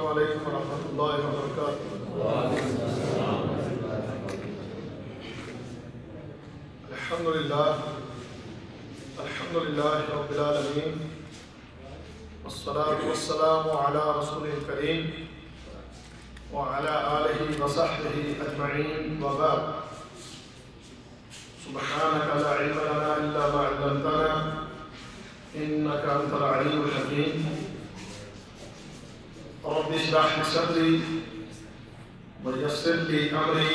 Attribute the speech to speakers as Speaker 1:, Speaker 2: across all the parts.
Speaker 1: السلام علیکم ورحمۃ اللہ وبرکاتہ۔ الحمدللہ رب العالمین، والصلاة والسلام علی رسول کریم وعلی آلہ وصحبہ اجمعین، وبعد۔ سبحانک لا علم لنا الا ما علمتنا انک انت العلیم الحکیم۔ رب اشرح لي صدري ويسر لي امري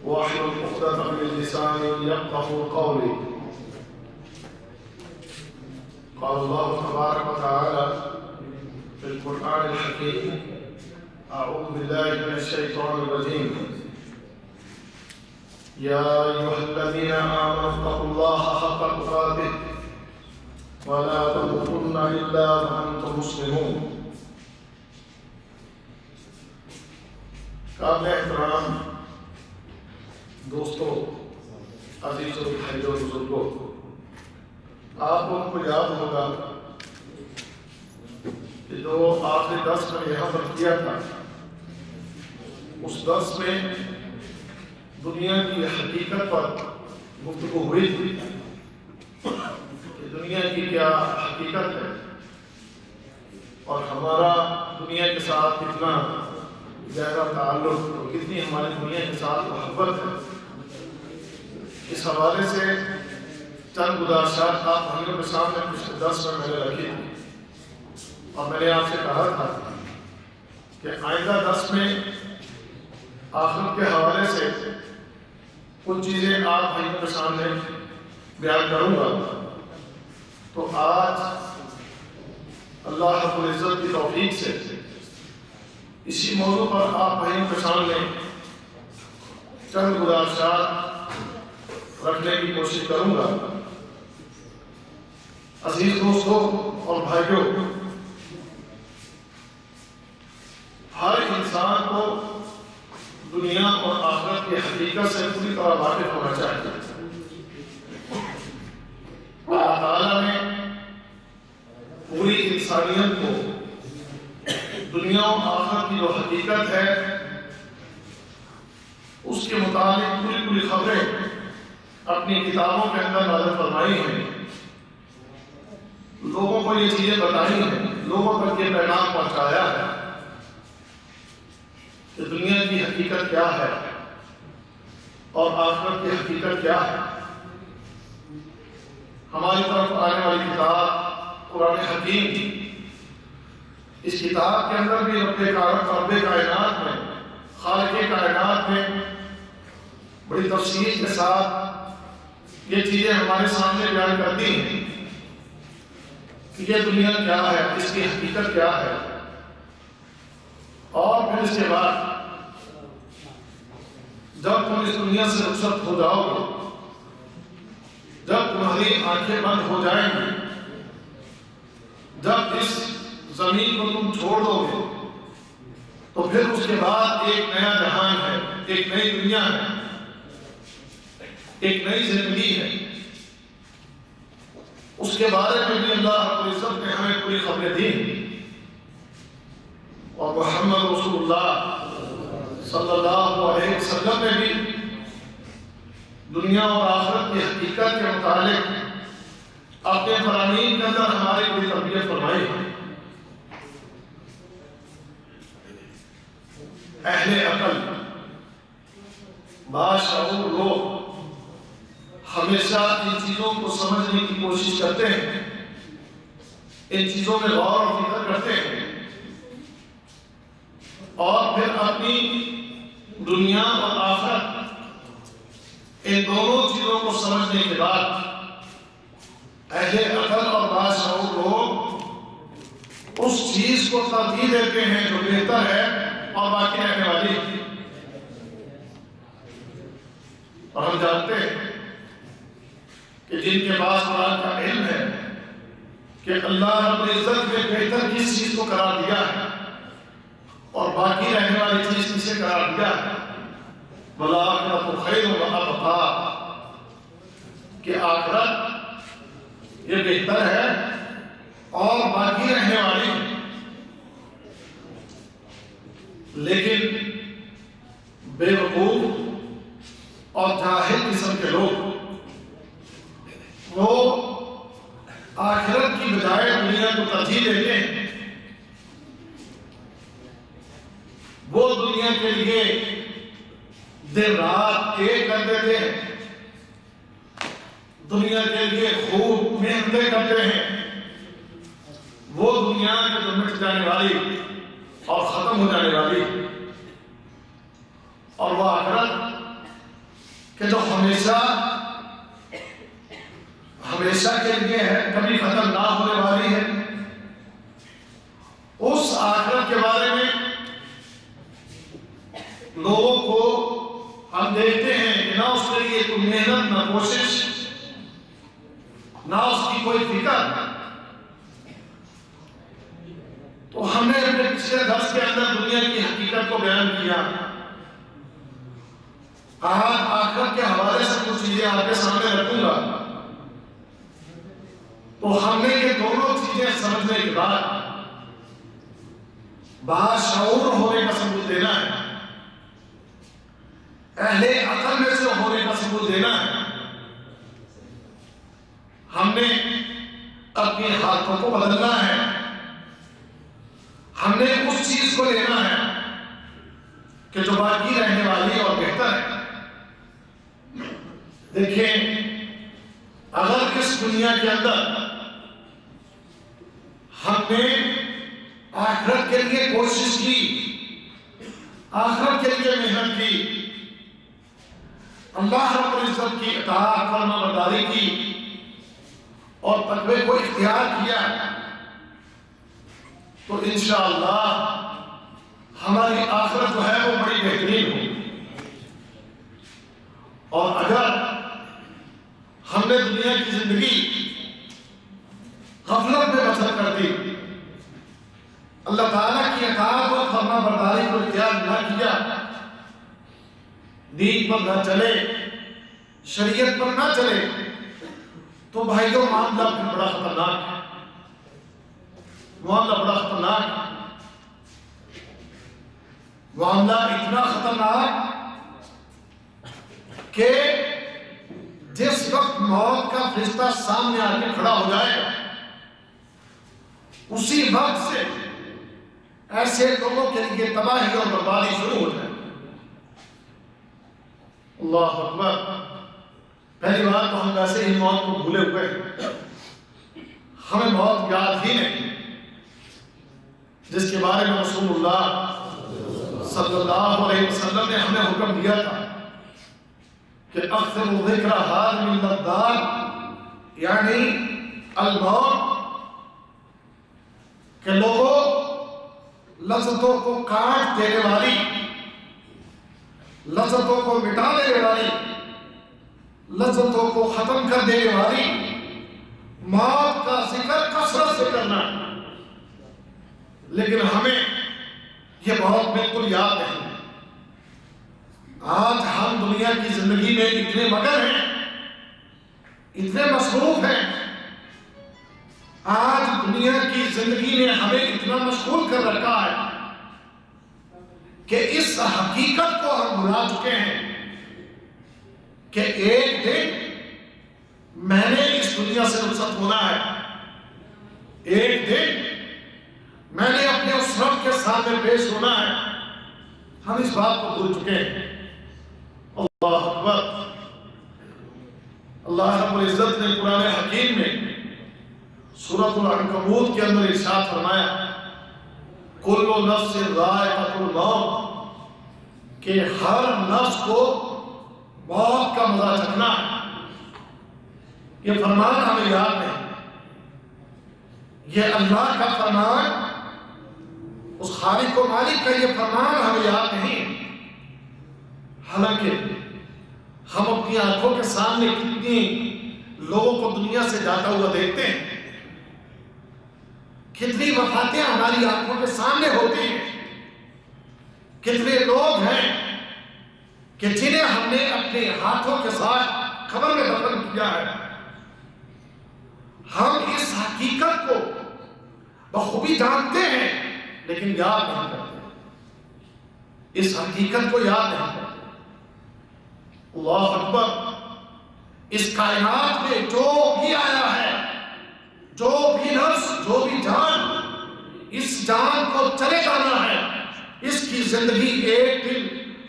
Speaker 1: واحلل عقدة من لساني يفقهوا قولي۔ قال الله تبارك وتعالى في القرآن الحكيم: أعوذ بالله من الشيطان الرجيم، يا أيها الذين آمنوا اتقوا الله حق تقاته ولا تموتن إلا وأنتم مسلمون۔ قابل احترام دوستوں، عزیزوں، بھائیوں، بزرگوں، آپ لوگوں کو یاد ہوگا کہ جو آخری درس میں یہاں پر کیا تھا، اس درس میں دنیا کی حقیقت پر گفتگو ہوئی تھی کہ دنیا کی کیا حقیقت ہے اور ہمارا دنیا کے ساتھ کتنا گہرا تعلق اور کتنی ہماری دنیا کے ساتھ محبت ہے۔ اس حوالے سے چند گزارشات آپ بھائیوں کے سامنے پچھلے درس میں نے رکھی تھی اور میں نے آپ سے کہا تھا کہ آئندہ درس میں آخرت کے حوالے سے کچھ چیزیں آپ بھائیوں کے سامنے بیان کروں گا۔ تو آج اللہ رب العزت کی توفیق سے اسی موضوع پر آپ بھائیوں کے سامنے چند گزارشات رکھنے کی کوشش کروں گا۔ عزیز دوستوں اور بھائیوں، ہر انسان کو دنیا اور آخرت کی حقیقت سے پوری طرح واقف ہونا چاہیے۔ اللہ تعالیٰ نے پوری انسانیت کو دنیا و آخرت کی جو حقیقت ہے اس کے متعلق پوری خبریں اپنی کتابوں کے اندر نازل فرمائی ہیں، لوگوں کو یہ چیزیں بتائی ہیں، لوگوں تک یہ پیغام پہنچایا ہے کہ دنیا کی حقیقت کیا ہے اور آخرت کی حقیقت کیا ہے۔ ہماری طرف آنے والی کتاب قرآن حکیم کی، اس کتاب کے اندر بھی رب کائنات میں، خالق کائنات میں بڑی تفصیل کے ساتھ یہ چیزیں ہمارے سامنے بیان کرتی ہیں کہ یہ دنیا کیا ہے، اس کی حقیقت کیا ہے، اور پھر اس کے بعد جب تم اس دنیا سے رخصت ہو جاؤ گے، جب تمہاری آنکھیں بند ہو جائیں گی، جب اس زمین کو تم چھوڑ دو گے، تو پھر اس کے بعد ایک نیا جہان ہے، ایک نئی دنیا ہے، ایک نئی زندگی ہے۔ اس کے بارے میں بھی اللہ رب العزت نے ہمیں پوری خبریں دی، اور محمد رسول اللہ صلی اللہ علیہ وسلم نے بھی دنیا اور آخرت کی حقیقت کے متعلق اپنے فرامین کے اندر ہماری پوری تربیت فرمائی ہے۔ اہل عقل، باشعور لوگ ہمیشہ ان چیزوں کو سمجھنے کی کوشش کرتے ہیں، ان چیزوں میں غور و فکر کرتے ہیں، اور پھر اپنی دنیا اور آخرت ان دونوں چیزوں کو سمجھنے کے بعد اہل عقل اور باشعور لوگ اس چیز کو ترجیح دیتے ہیں جو بہتر ہے اور باقی رہنے والی ہے۔ اور ہم جانتے ہیں کہ جن کے پاس قرآن کا علم ہے کہ اللہ رب العزت نے بہتر کس چیز کو قرار دیا ہے اور باقی رہنے والی چیز کسے قرار دیا ہے، وَالْآخِرَةُ خَيْرٌ وَأَبْقَىٰ، کہ آخرت یہ بہتر ہے اور باقی رہنے والی۔ لیکن بے وقوف اور جاہل قسم کے لوگ وہ آخرت کی بجائے دنیا کو ترجیح دیتے ہیں. وہ دنیا کے لیے دن رات ایک کر دیتے ہیں, دنیا کے لیے خوب محنتیں کرتے ہیں. وہ دنیا جو مٹ جانے والی اور ختم ہو جانے والی, اور وہ آخرت کہ جو ہمیشہ کے لیے ہے, کبھی ختم نہ ہونے والی ہے. اس آخرت کے بارے میں لوگوں کو ہم دیکھتے ہیں کہ نہ اس کے لیے کوئی محنت, نہ کوشش, نہ اس کی کوئی فکر. تو ہم نے اپنے پچھلے درس کے اندر دنیا کی حقیقت کو بیان کیا. آج آخرت کے حوالے سے کچھ چیزیں آپ کے سامنے رکھوں گا. تو ہم نے یہ دونوں چیزیں سمجھنے کے بعد باشعور ہونے کا ثبوت دینا ہے, اہل عقل میں سے ہونے کا ثبوت دینا ہے. ہم نے اپنے ہاتھوں کو بدلنا ہے, ہم نے اس چیز کو لینا ہے کہ جو باقی رہنے والی اور بہتر ہے. دیکھیں, اگر اس دنیا کے اندر ہم نے آخرت کے لیے کوشش کی, آخرت کے لیے محنت کی, اللہ رب العزت کی اطاعت فرما برداری کی اور تقوی کو اختیار کیا, تو انشاءاللہ ہماری آخرت جو ہے وہ بڑی بہترین ہوگی. اور اگر ہم نے دنیا کی زندگی غفلت میں بسر کر دی, اللہ تعالیٰ کی اطاعت اور فرما برداری کو اختیار نہ کیا, دین پر نہ چلے, شریعت پر نہ چلے, تو بھائیوں معاملہ پھر بڑا خطرناک ہے. معاملہ بڑا خطرناک ہے. معاملہ اتنا خطرناک کہ جس وقت موت کا فرشتہ سامنے آ کے کھڑا ہو جائے گا, اسی وقت سے ایسے لوگوں کے لیے تباہی اور بربادی شروع ہو جائے. اللہ اکبر. پہلی بات تو ہم ویسے ہی موت کو بھولے ہوئے ہیں, ہمیں موت یاد ہی نہیں, جس کے بارے میں رسول اللہ صلی اللہ علیہ وسلم نے ہمیں حکم دیا تھا کہ اکثر ذکر حال من الدار, یعنی الموت, کہ لوگوں لذتوں کو کاٹ دینے والی, لذتوں کو مٹا دینے والی, لذتوں کو ختم کر دینے والی موت کا ذکر کثرت سے کرنا. لیکن ہمیں یہ موت بالکل یاد نہیں. آج ہم دنیا کی زندگی میں اتنے مگن ہیں, اتنے مصروف ہیں, آج دنیا کی زندگی نے ہمیں اتنا مشغول کر رکھا ہے کہ اس حقیقت کو ہم بھلا چکے ہیں کہ ایک دن میں نے اس دنیا سے رخصت ہونا ہے, ایک دن میں نے اپنے اس رب کے سامنے پیش ہونا ہے. ہم اس بات کو بھول چکے ہیں. اللہ اکبر. اللہ رب العزت نے قرآن حکیم میں سورۃ العنکبوت کے اندر ارشاد فرمایا, کل نفس ذائقۃ الموت, کہ ہر نفس کو موت کا مزہ چکھنا ہے. یہ فرمان ہمیں یاد نہیں, یہ اللہ کا فرمان, اس خالق و مالک کا یہ فرمان ہمیں یاد نہیں. حالانکہ ہم اپنی آنکھوں کے سامنے کتنی لوگوں کو دنیا سے جاتا ہوا دیکھتے ہیں, کتنی وفاتیں ہماری آنکھوں کے سامنے ہوتی ہیں, کتنے لوگ ہیں کہ جنہیں ہم نے اپنے ہاتھوں کے ساتھ قبر میں دفن کیا ہے. ہم اس حقیقت کو بخوبی جانتے ہیں لیکن یاد نہیں کرتے. اس حقیقت کو یاد نہیں کرتے۔ اللہ اکبر، اس کائنات میں جو بھی آیا ہے، جو بھی نفس، جو بھی جان، اس جان کو چلے جانا ہے، اس کی زندگی ایک دن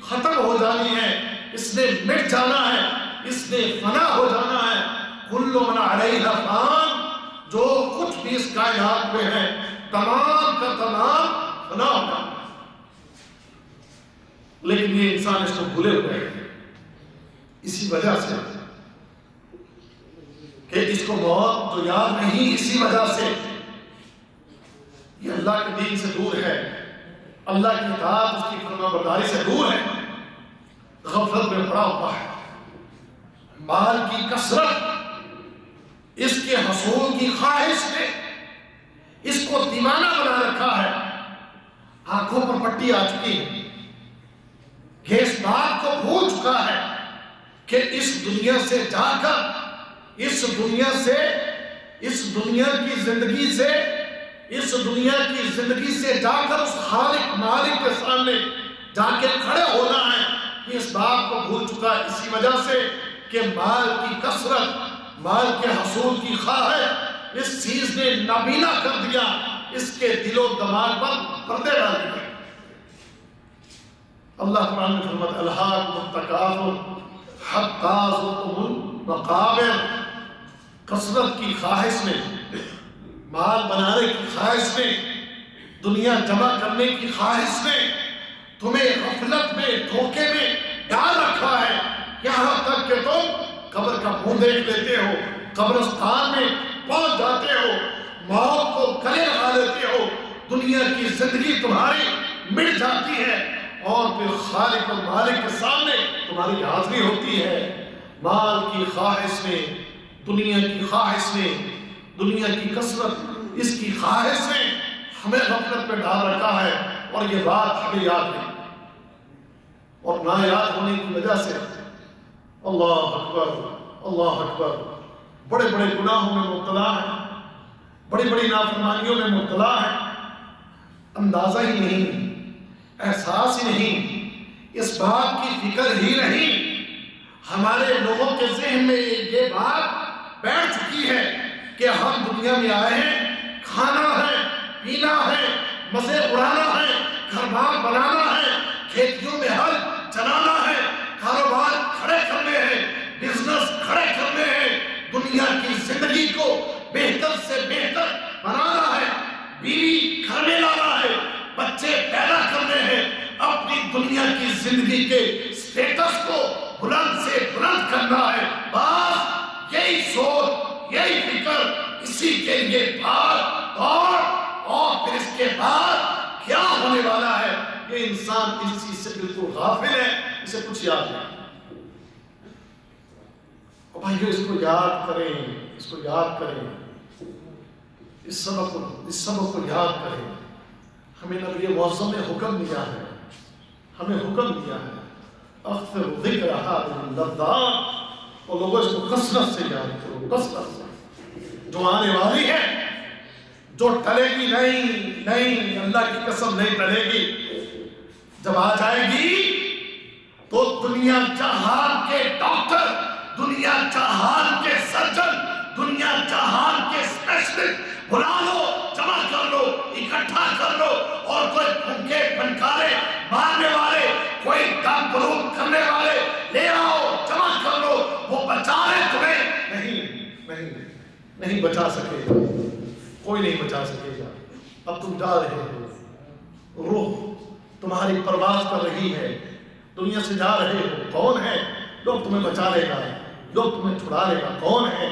Speaker 1: ختم ہو جانی ہے، اس نے مٹ جانا ہے، اس نے فنا ہو جانا ہے۔ کل من علیہا فان، جو کچھ بھی اس کائنات میں ہے تمام کا تمام فنا ہو جانا ہے۔ لیکن یہ انسان اس کو بھولے ہوئے ہیں، اسی وجہ سے کہ اس کو موت تو یاد نہیں، اسی وجہ سے یہ اللہ کے دین سے دور ہے، اللہ کی اطاعت، اس کی فرما برداری سے دور ہے، غفلت میں پڑا ہوا ہے۔ مال کی کثرت، اس کے حصول کی خواہش نے اس کو دیوانہ بنا رکھا ہے، آنکھوں پر پٹی آ چکی ہے، یہ اس بات کو بھول چکا ہے کہ اس دنیا سے جا کر، اس دنیا کی زندگی سے، اس دنیا کی زندگی سے جا کر اس خالق مالک کے سامنے جا کے کھڑے ہونا ہے، یہ اس بات کو بھول چکا ہے۔ اسی وجہ سے کہ مال کی کثرت، مال کے حصول کی خواہش اس چیز نے نابینا کر دیا، اس کے دل و دماغ پر پردے ڈال دیے۔ اللہ قرآن میں فرماتا ہے الہاکم التکاثر حتی زرتم المقابر، کثرت کی خواہش میں، مال بنانے کی خواہش میں، دنیا جمع کرنے کی خواہش میں تمہیں غفلت میں، دھوکے میں ڈال رکھا ہے، یہاں تک کہ تم قبر کا منہ دیکھ لیتے ہو، قبرستان میں پہنچ جاتے ہو، موت کو گلے لگا لیتے ہو، دنیا کی زندگی تمہاری مٹ جاتی ہے، اور پھر خالق و مالک کے سامنے تمہاری حاضری ہوتی ہے۔ مال کی خواہش نے، دنیا کی خواہش نے، دنیا کی کثرت، اس کی خواہش نے ہمیں غفلت میں ڈال رکھا ہے، اور یہ بات ہمیں یاد نہیں، اور نہ یاد ہونے کی وجہ سے اللہ اکبر، اللہ اکبر، بڑے بڑے گناہوں میں مبتلا ہے، بڑی بڑی نافرمانیوں میں مبتلا ہے، اندازہ ہی نہیں، احساس ہی نہیں، اس بات کی فکر ہی نہیں۔ ہمارے لوگوں کے ذہن میں یہ بات بیٹھ چکی ہے کہ ہم دنیا میں آئے ہیں، کھانا ہے، پینا ہے، مزے اڑانا ہے، گھر بار بنانا ہے، کھیتیوں میں ہل چلانا ہے، کاروبار کھڑے کرنے ہیں، بزنس کھڑے کرنے ہیں، دنیا کی زندگی کو بہتر سے بہتر بنانا ہے، بیوی گھر میں لانا ہے، بچے پیدا کرنے ہیں، اپنی دنیا کی زندگی کے سٹیٹس کو بلند سے بلند کرنا ہے، بس یہی سوچ، یہی فکر، اسی کے لیے بھاگ اور پھر اس کے بعد کیا ہونے والا ہے یہ انسان اس چیز سے بالکل غافل ہے، اسے کچھ یاد نہیں۔ اور بھائیو اس کو یاد کریں، اس کو یاد کریں، اس سبق کو یاد کریں۔ ہمیں نبی معظم نے حکم دیا ہے، ہمیں حکم دیا ہے اکثر ذکر هذه اللذات، اور لوگوں اس کو کثرت سے یاد کرو، کثرت سے، جو آنے والی ہے، جو ٹلے گی نہیں، اللہ کی قسم نہیں ٹلے گی، جب آ جائے گی تو دنیا جہان کے ڈاکٹر، دنیا جہان کے سرجن، دنیا جہان کے اسپیشلسٹ بلا لو، جمع کر لو، اکٹھا کر لو، اور کوئی بھوکے بھنکارے مارنے والے، کوئی دم بلوغ کرنے والے لے آؤ، جمع کر لو، وہ بچا لے تمہیں نہیں بچا سکے گا، کوئی نہیں بچا سکے گا۔ اب تم جا رہے ہو، روح تمہاری پرواز کر رہی ہے، دنیا سے جا رہے ہو، کون ہے لوگ تمہیں بچا لے گا، لوگ تمہیں چھڑا لے گا، کون ہے؟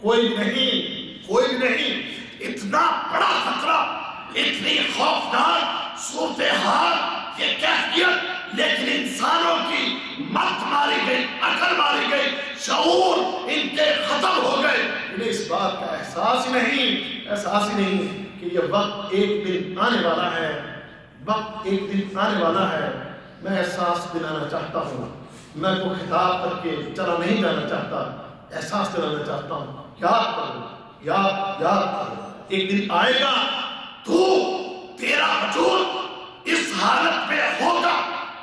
Speaker 1: کوئی نہیں۔ اتنا بڑا خطرہ، اتنی خوفناک صورتحال، یہ کیفیت، لیکن انسانوں کی مت ماری گئی، عقل ماری گئی، شعور ان کے ختم ہو گئے، انہیں اس بات کا احساس ہی نہیں کہ یہ وقت ایک دن آنے والا ہے، وقت ایک دن آنے والا ہے۔ میں احساس دلانا چاہتا ہوں، میں کو خطاب کر کے چلا نہیں جانا چاہتا، احساس دلانا چاہتا ہوں، یاد کرو، یاد کرو، ایک دن آئے گا تو تیرا وجود اس حالت میں ہوگا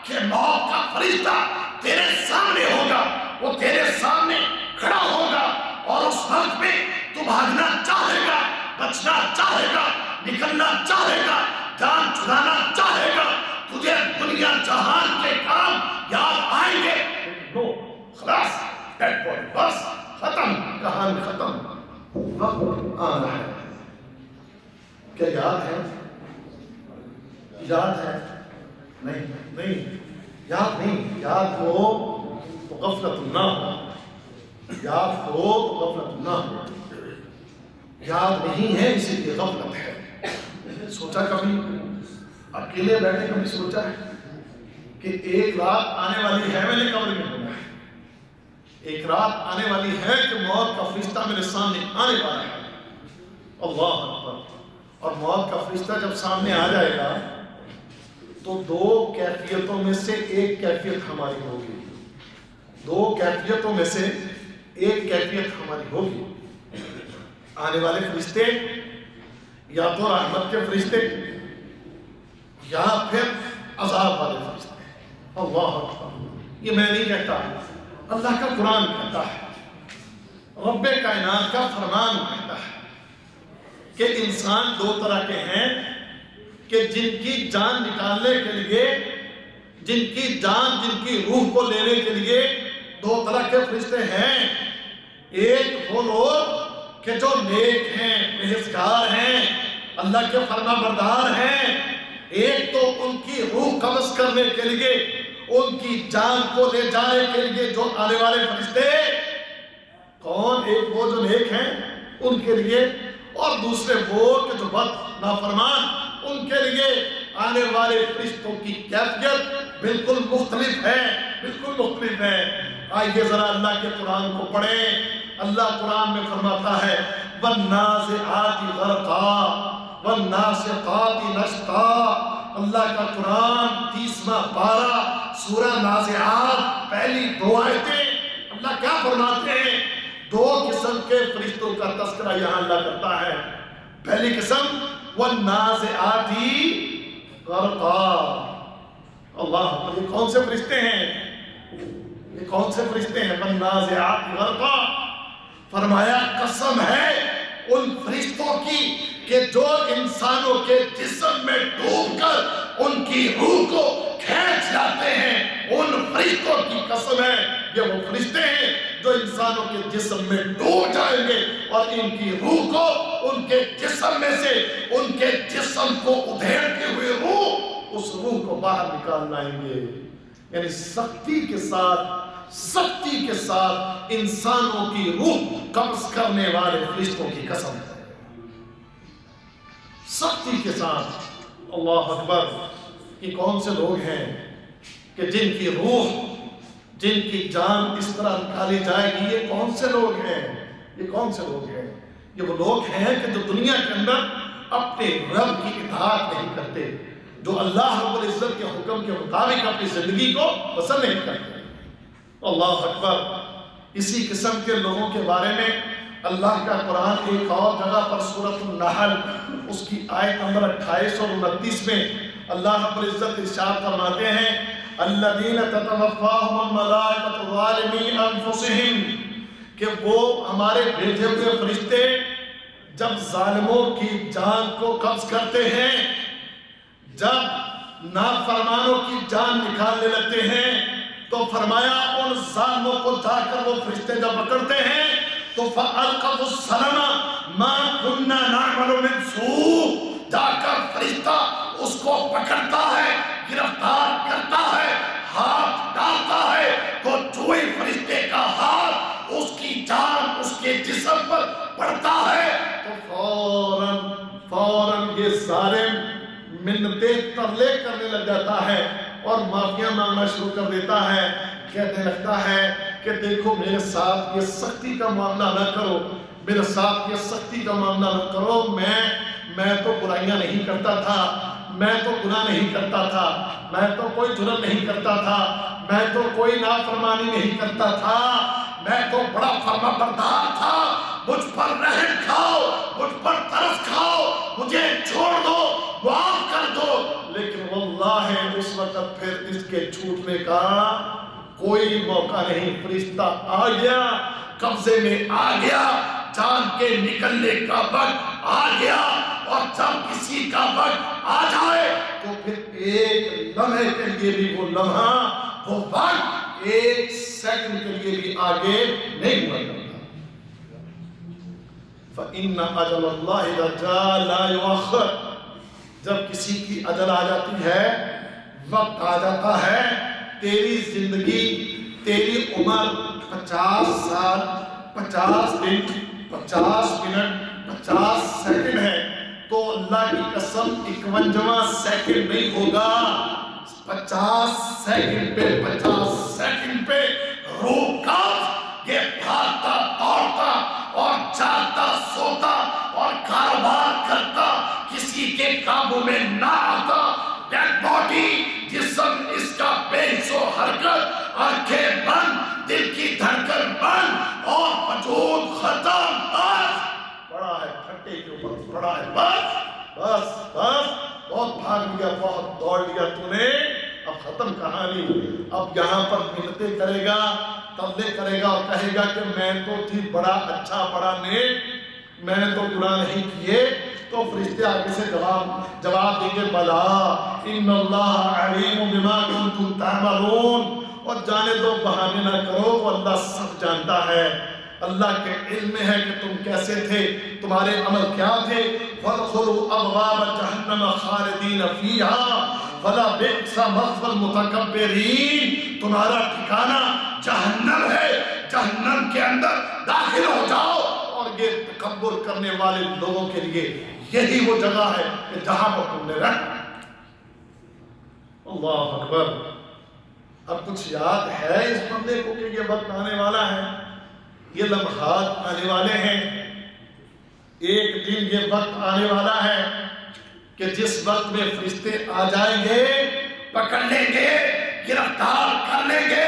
Speaker 1: کہ موت کا فرشتہ تیرے سامنے ہوگا، وہ تیرے سامنے کھڑا ہوگا، اور اس وقت میں تو بھاگنا چاہے گا، بچنا چاہے گا، نکلنا چاہے گا، جان چھڑانا چاہے گا، تجھے دنیا جہان کے کام یاد آئیں گے، نو خلاص بس ختم، کہانی ختم، وقت آنا ہے۔ کیا یاد ہے؟ یاد ہے؟ نہیں یاد نہیں، یاد ہو تو غفلت نہ ہو، یاد ہو تو غفلت نہ ہو، یاد نہیں ہے اسی لیے غفلت ہے۔ سوچا کبھی اکیلے بیٹھے کبھی سوچا ہے کہ ایک رات آنے والی ہے میں نے قبر میں ہونا ہے، ایک رات آنے والی ہے کہ موت کا فرشتہ میرے سامنے آنے والا ہے، اللہ اکبر، اور موت کا فرشتہ جب سامنے آ جائے گا تو دو کیفیتوں میں سے ایک کیفیت ہماری ہوگی، دو کیفیتوں میں سے ایک کیفیت ہماری ہوگی۔ آنے والے فرشتے یا تو رحمت کے فرشتے یا پھر عذاب والے فرشتے، اللہ اکبر، یہ میں نہیں کہتا، اللہ کا قرآن کہتا ہے، رب کائنات کا فرمان کہتا ہے کہ انسان دو طرح کے ہیں کہ جن کی جان نکالنے کے لیے، جن کی روح کو لینے کے لیے دو طرح کے فرشتے ہیں، ایک وہ لوگ کہ جو نیک ہیں، پرہیزگار ہیں، اللہ کے فرما بردار ہیں، ایک تو ان کی روح قبض کرنے کے لیے، ان کی جان کو لے جانے کے لیے جو آنے والے فرشتے، کون؟ ایک وہ جو نیک ہیں ان کے لیے، اور دوسرے وہ کہ جو بد نافرمان، ان کے لیے آنے والے فرشتوں کی کیفیت بالکل مختلف ہے، بالکل مختلف ہے۔ آئیے ذرا اللہ کے قرآن کو پڑھیں۔ اللہ قرآن میں فرماتا ہے وَالنَّازِعَاتِ غَرْقًا وَالنَّاشِطَاتِ نَشْطًا۔ اللہ کا قرآن 30واں پارہ سورہ نازعات، پہلی دو آیتیں، اللہ کیا فرماتے ہیں؟ دو قسم کے فرشتوں کا تذکرہ یہاں اللہ کرتا ہے۔ پہلی قسم وَالنَّازِعَاتِ غَرْقًا، اللہ، یہ کون سے فرشتے ہیں؟ یہ کون سے فرشتے ہیں؟ وَالنَّازِعَاتِ غَرْقًا، فرمایا قسم ہے ان فرشتوں کی کہ جو انسانوں کے جسم میں ڈوب کر ان کی روح کو کھینچ جاتے ہیں، ان فرشتوں کی قسم ہے، یہ وہ فرشتے ہیں جو انسانوں کے جسم میں ڈوب جائیں گے اور ان کی روح کو ان کے جسم میں سے، ان کے جسم کو ادھیڑتے ہوئے روح، اس روح کو باہر نکال لائیں گے۔ یعنی سختی کے ساتھ انسانوں کی روح قبض کرنے والے فرشتوں کی قسم ہے، سختی کے ساتھ۔ اللہ اکبر، یہ کون سے لوگ ہیں کہ جن کی روح، جن کی جان اس طرح نکالی جائے گی؟ یہ کون سے لوگ ہیں؟ یہ کون سے لوگ ہیں؟ یہ وہ لوگ ہیں کہ جو دنیا کے اندر اپنے رب کی اطاعت نہیں کرتے، جو اللہ رب العزت کے حکم کے مطابق اپنی زندگی کو بسر نہیں کرتے۔ اللہ اکبر، اسی قسم کے لوگوں کے بارے میں اللہ کا قرآن ایک اور جگہ پر سورۃ النحل اس کی آیت نمبر 28 اور 29 میں اللہ رب العزت ارشاد فرماتے ہیں الذین تتوفاہم الملائکۃ ظالمی انفسہم، کہ وہ ہمارے بھیجے ہوئے فرشتے جب ظالموں کی جان کو قبض کرتے ہیں، جب نافرمانوں کی جان نکالنے لگتے ہیں، تو فرمایا ان ظالموں کو جا کر وہ فرشتے جب پکڑتے ہیں تو فَأَلْقَتُ السَّلَمَ مَا كُنَّا نَعْمَلُ مِنْ سُوءٍ، جا کر فرشتہ اس کو پکڑتا ہے، گرفتار کرتا ہے، ہاتھ ڈالتا ہے، تو جو ہی فرشتے کا ہاتھ اس کی جان اس کے جسم پر پڑتا ہے تو فوراً یہ ظالم منتیں ترلے کرنے لگ جاتا ہے اور معافیاں مانگنا شروع کر دیتا ہے، کہنے لگتا ہے کہ دیکھو میرے ساتھ یہ سختی کا معاملہ نہ کرو، میرے ساتھ یہ سختی کا معاملہ نہ کرو، میں تو برائیاں نہیں کرتا تھا، میں تو گناہ نہیں کرتا تھا، میں تو کوئی جرم نہیں کرتا تھا، میں تو کوئی نافرمانی نہیں کرتا تھا، میں تو بڑا فرما بردار تھا، مجھ پر رحم کھاؤ، مجھ پر ترس کھاؤ، مجھے چھوڑ دو، معاف کر دو۔ لیکن واللہ اس وقت وقت پھر اس کے چھوٹنے کا کوئی موقع نہیں. فرشتہ آ گیا, قبضے میں آ گیا, جان کے نکلنے کا وقت آ گیا, اور جب کسی کا وقت آ جائے تو پھر ایک لمحے کے لیے بھی وہ لمحہ, وہ وقت ایک سیکنڈ کے لیے بھی آگے نہیں بڑھ سکتا. فَإِنَّ أَجَلَ اللَّهِ إِذَا جَاءَ لَا يُؤَخَّرُ. جب کسی کی اجل آ جاتی ہے, وقت آ جاتا ہے, تیری زندگی, تیری عمر 50 سال, 50 دن, 50 منٹ, 50 سیکنڈ ہے, تو اللہ کی قسم 51واں سیکنڈ نہیں ہوگا. 50 سیکنڈ پہ 50 سیکنڈ پہ روح کا یہ بھاگتا دوڑتا اور جاگتا سوتا اور کاروبار کرتا, کسی کے قابو میں نہ آتا. ڈیڈ باڈی, جسم اس کا بے حس و حرکت, آنکھیں بند, دل کی دھڑکن بند, اور وجود ختم. بس پڑا ہے پھٹے کے اوپر پڑا ہے, بس بس بس, بہت بھاگ لیا, بہت دوڑ لیا تو نے, اب ختم کہانی. اب یہاں پر منتیں کرے گا, تبلے کرے گا, اور کہے گا کہ میں تو تھی بڑا اچھا, بڑا نیک, میں نے تو گناہ نہیں کیے. تو فرشتے آگے سے جواب دیں گے, بلا ان اللہ علیم بما کنتم تعملون. اور جانے دو, بہانے نہ کرو, وہ اللہ سب جانتا ہے. اللہ کے علم میں ہے کہ تم کیسے تھے, تمہارے عمل کیا تھے. فَادْخُلُوا أَبْوَابَ جَهَنَّمَ خَالِدِينَ فِيهَا وَلَا بِئْسَ مَثْوَى الْمُتَكَبِّرِينَ. تمہارا ٹھکانہ جہنم ہے, جہنم کے اندر داخل ہو جاؤ, اور یہ تکبر کرنے والے لوگوں کے لیے یہی وہ جگہ ہے کہ جہاں پر تم نے رہنا. اللہ اکبر. اب کچھ یاد ہے اس بندے کو کہ یہ وقت آنے والا ہے, یہ لمحات آنے والے ہیں. ایک دن یہ وقت آنے والا ہے کہ جس وقت میں فرشتے آ جائیں گے, پکڑ لیں گے, گرفتار کر لیں گے.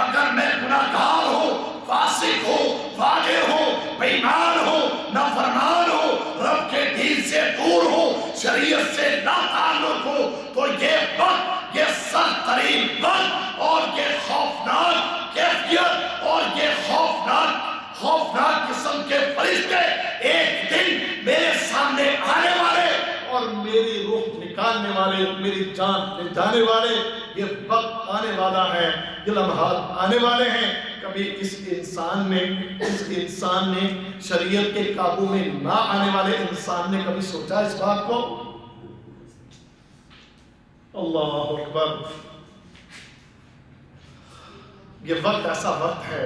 Speaker 1: اگر میں گناہگار ہوں, فاسق ہوں, فاجر ہوں, بے ایمان ہوں, نافرمان ہوں, رب کے دین سے دور ہوں, شریعت سے لا تعلق ہوں, تو یہ وقت, یہ سخت ترین وقت, اور یہ خوفناک کیفیت, اور یہ خوفناک قسم کے فرشتے ایک دن میرے سامنے آنے والے, اور میری روح نکالنے والے, میری جان لے جانے والے. یہ وقت آنے والا ہے, یہ لمحات آنے والے ہیں. کبھی اس انسان نے شریعت کے قابو میں نہ آنے والے انسان نے کبھی سوچا اس بات کو؟ اللہ اکبر. یہ وقت ایسا وقت ہے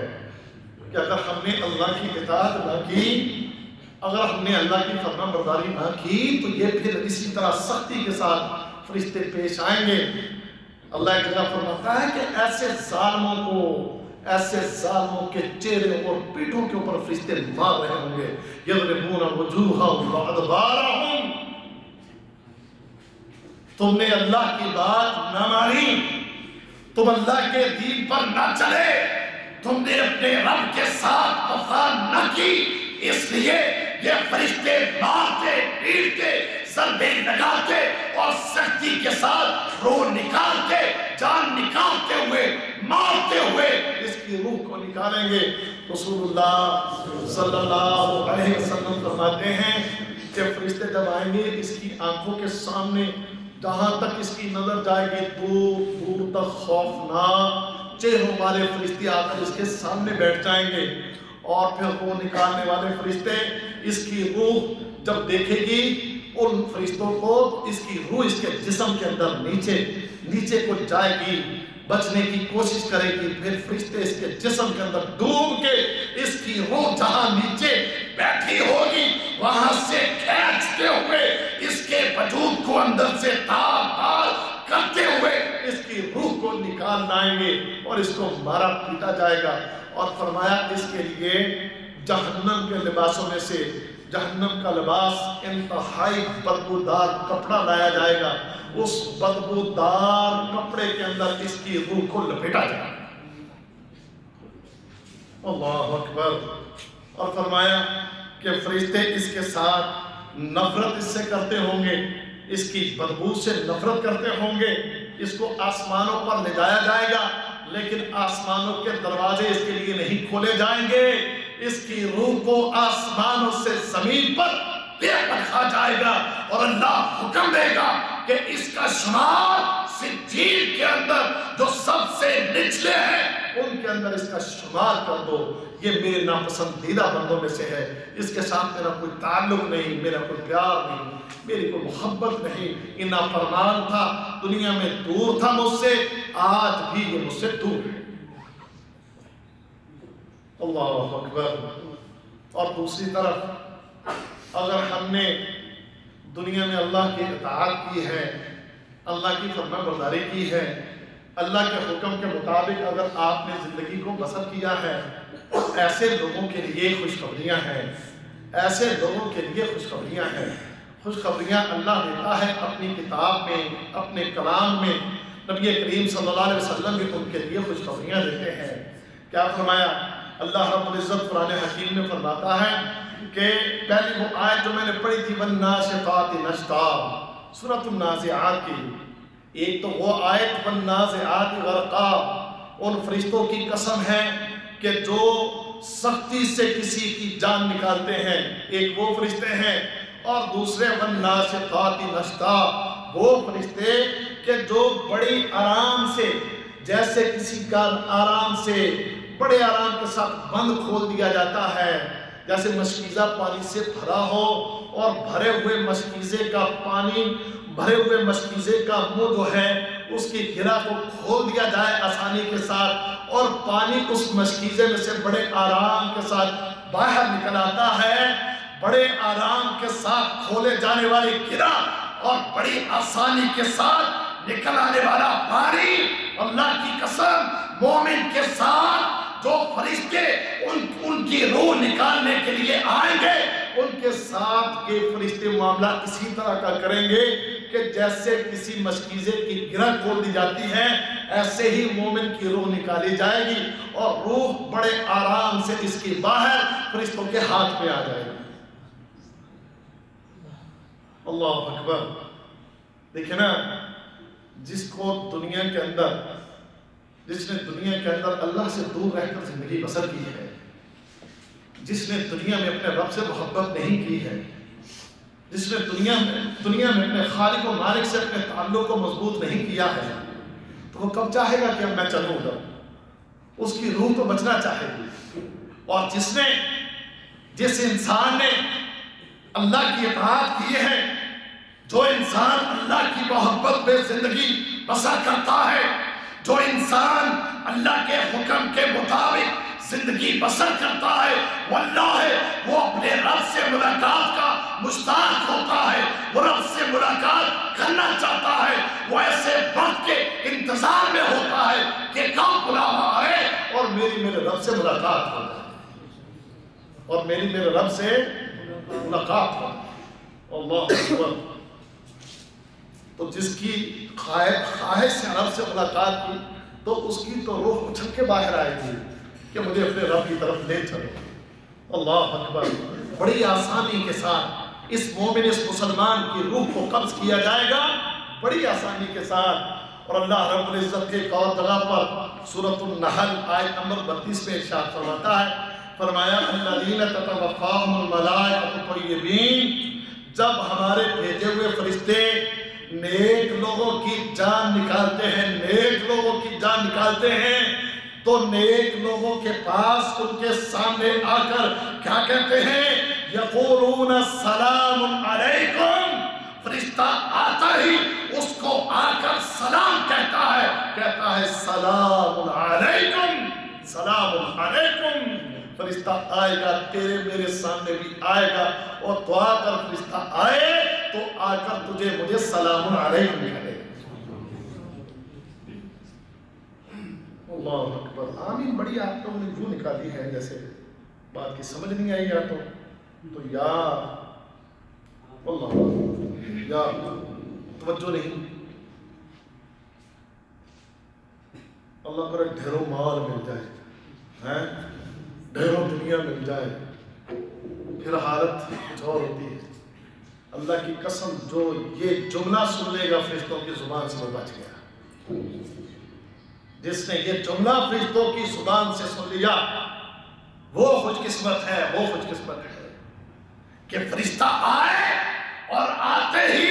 Speaker 1: کہ اگر ہم نے اللہ کی اطاعت نہ کی, اگر ہم نے اللہ کی فرما برداری نہ کی, تو یہ پھر اسی طرح سختی کے ساتھ فرشتے پیش آئیں گے. اللہ ایک جگہ فرماتا ہے کہ ایسے ظالموں کے چہرے اور پیٹھوں کے اوپر فرشتے مار رہے ہوں گے. یضربون وجوہہم وادبارہم. تم نے اللہ کی بات نہ مانی, تم اللہ کے دین پر نہ چلے, تم نے اپنے رب کے ساتھ وفا نہ کی, اس لیے یہ فرشتے مارتے, پیٹتے, ضربے لگاتے اور سختی کے ساتھ روح نکالتے, جان نکالتے ہوئے, مارتے ہوئے اس کی روح کو نکالیں گے. رسول اللہ صلی اللہ علیہ وسلم فرماتے ہیں کہ فرشتے جب آئیں گے, اس کی آنکھوں کے سامنے جہاں تک اس کی نظر جائے گی, دور دور تک خوفناک چہروں والے فرشتے آ کر اس کے سامنے بیٹھ جائیں گے. اور پھر روح نکالنے والے فرشتے اس کی روح جب دیکھے گی ان فرشتوں کو, اس کی روح اس کے جسم کے اندر نیچے کو جائے گی, بچنے کی کوشش کرے گی. پھر فرشتے اس کے جسم کے اندر ڈوب کے اس کی روح جہاں نیچے بیٹھی ہوگی وہاں سے کھینچتے ہوئے اس کے وجود کو اندر سے تار کرتے ہوئے اس کی روح کو نکال لائیں گے, اور اس کو مارا پیٹا جائے گا. اور فرمایا اس کے لیے جہنم کے لباسوں میں سے, جہنم کا لباس انتہائی بدبودار کپڑا لایا جائے گا. اس بدبودار کپڑے کے اندر اس کی روح کو لپیٹا جائے گا. اللہ اکبر. اور فرمایا کہ فرشتے اس کے ساتھ نفرت اس سے کرتے ہوں گے, اس کی بدبو سے نفرت کرتے ہوں گے, اس کو آسمانوں پر لے جایا جائے گا، لیکن آسمانوں کے دروازے اس کے لیے نہیں کھولے جائیں گے، اس کی روح کو آسمانوں سے زمین پر پھینک رکھا جائے گا، اور اللہ حکم دے گا کہ اس کا شمار سجین کے اندر جو سب سے نچلے ہیں ان کے اندر اس کا شمار کر دو، یہ میرے ناپسندیدہ بندوں میں سے ہے، اس کے ساتھ میرا کوئی تعلق نہیں، میرا کوئی پیار نہیں، میری کوئی محبت نہیں، یہ نافرمان تھا، دنیا میں دور تھا مجھ سے، آج بھی یہ مجھ سے دور ہے۔ اللہ اکبر۔ اور دوسری طرف اگر ہم نے دنیا میں اللہ کی اطاعت کی ہے، اللہ کی فرما برداری کی ہے، اللہ کے حکم کے مطابق اگر آپ نے زندگی کو بسر کیا ہے، ایسے لوگوں کے لیے خوشخبریاں ہیں، ایسے لوگوں کے لیے خوشخبریاں ہیں۔ خوشخبریاں اللہ دیتا ہے اپنی کتاب میں، اپنے کلام میں، نبی کریم صلی اللہ علیہ وسلم بھی ان کے لیے خوشخبریاں دیتے ہیں۔ کیا فرمایا؟ اللہ رب العزت قرآن حکیم میں فرماتا ہے کہ پہلی وہ آیت جو میں نے پڑھی تھی وَالنَّاشِطَاتِ نَشْطًا، سورۃ النازعات کی، ایک تو وہ آیت وَالنَّازِعَاتِ غَرْقًا، ان فرشتوں کی قسم ہے کہ جو سختی سے کسی کی جان نکالتے ہیں، ایک وہ فرشتے ہیں، اور دوسرے وَالنَّاشِطَاتِ نَشْطًا، وہ فرشتے کہ جو بڑی آرام سے، جیسے کسی کا آرام سے بڑے آرام کے ساتھ بند کھول دیا جاتا ہے، جیسے مشکیزہ پانی سے بھرا ہو اور بھرے ہوئے مشکیزے کا پانی، بھرے ہوئے مشکیزے کا منہ جو ہے اس کی گرہ کو کھول دیا جائے آسانی کے ساتھ، اور پانی اس مشکیزے میں سے بڑے آرام کے ساتھ باہر نکل آتا ہے۔ بڑے آرام کے ساتھ کھولے جانے والی گرہ اور بڑی آسانی کے ساتھ نکل آنے والا پانی، اللہ کی قسم مومن کے ساتھ جو فرشتے ان کی روح نکالنے کے لیے آئیں گے، ان کے ساتھ یہ فرشتے معاملہ اسی طرح کا کریں گے کہ جیسے کسی مشکیزے کی گرہ کھول دی جاتی ہے، ایسے ہی مومن کی روح نکالی جائے گی، اور روح بڑے آرام سے اس کی باہر فرشتوں کے ہاتھ میں آ جائے گی۔ اللہ اکبر۔ دیکھیں نا، جس کو دنیا کے اندر، جس نے دنیا کے اندر اللہ سے دور رہ کر زندگی بسر کی ہے، جس نے دنیا میں اپنے رب سے محبت نہیں کی ہے، جس نے دنیا میں اپنے خالق و مالک سے اپنے تعلق کو مضبوط نہیں کیا ہے، تو وہ کب چاہے گا کہ اب میں چلوں ادھر؟ اس کی روح تو بچنا چاہے گی۔ اور جس انسان نے اللہ کی اطاعت کی ہے، جو انسان اللہ کی محبت میں زندگی بسر کرتا ہے، جو انسان اللہ کے حکم کے مطابق زندگی بسر کرتا ہے، واللہ وہ اپنے رب سے ملاقات کا مشتاق ہوتا ہے، وہ رب سے ملاقات کرنا چاہتا ہے، وہ ایسے وقت کے انتظار میں ہوتا ہے کہ کب بلاوا آئے اور میرے رب سے ملاقات ہو جائے، اور میرے رب سے ملاقات ہو۔ اللہ اکبر۔ تو جس کی خواہش سے رب سے ملاقات کی، تو اس کی تو روح اچھل کے باہر آئے گی کہ مجھے اپنے رب کی طرف لے چلو۔ اللہ اکبر۔ بڑی آسانی کے ساتھ اس مومن، اس مسلمان کی روح کو قبض کیا جائے گا، بڑی آسانی کے ساتھ۔ اور اللہ رب العزت کے ایک اور جگہ پر سورۃ النحل آیت نمبر 32 میں ارشاد فرماتا ہے، فرمایا الذین تتوفاہم الملائکۃ طیبین، جب ہمارے بھیجے ہوئے فرشتے نیک لوگوں کی جان نکالتے ہیں، نیک لوگوں کی جان نکالتے ہیں، تو نیک لوگوں کے پاس ان کے سامنے آ کر کیا کہتے ہیں؟ یقولون السلام علیکم۔ فرشتہ آتا ہی اس کو آ کر سلام کہتا ہے سلام علیکم، سلام علیکم۔ فرشتہ آئے گا، تیرے میرے سامنے بھی آئے گا، اور دعا کر فرشتہ آئے تو آ کر تجھے مجھے سلام علیکم کہے۔ اللہ اکبر۔ آمین۔ بڑی آپ لوگوں نے جو نکالی ہے، جیسے بات کی سمجھ نہیں آئی یا تو یا اللہ یا توجہ نہیں۔ اللہ کرے ڈھیروں مال مل جائے، ڈھیروں دنیا مل جائے، پھر حالت کچھ اور ہوتی ہے۔ اللہ کی قسم، جو یہ جملہ سن لے گا فرشتوں کی زبان سے وہ بچ گیا۔ جس نے یہ جملہ فرشتوں کی زبان سے سن لیا وہ خوش قسمت ہے، وہ خوش قسمت ہے کہ فرشتہ آئے اور آتے ہی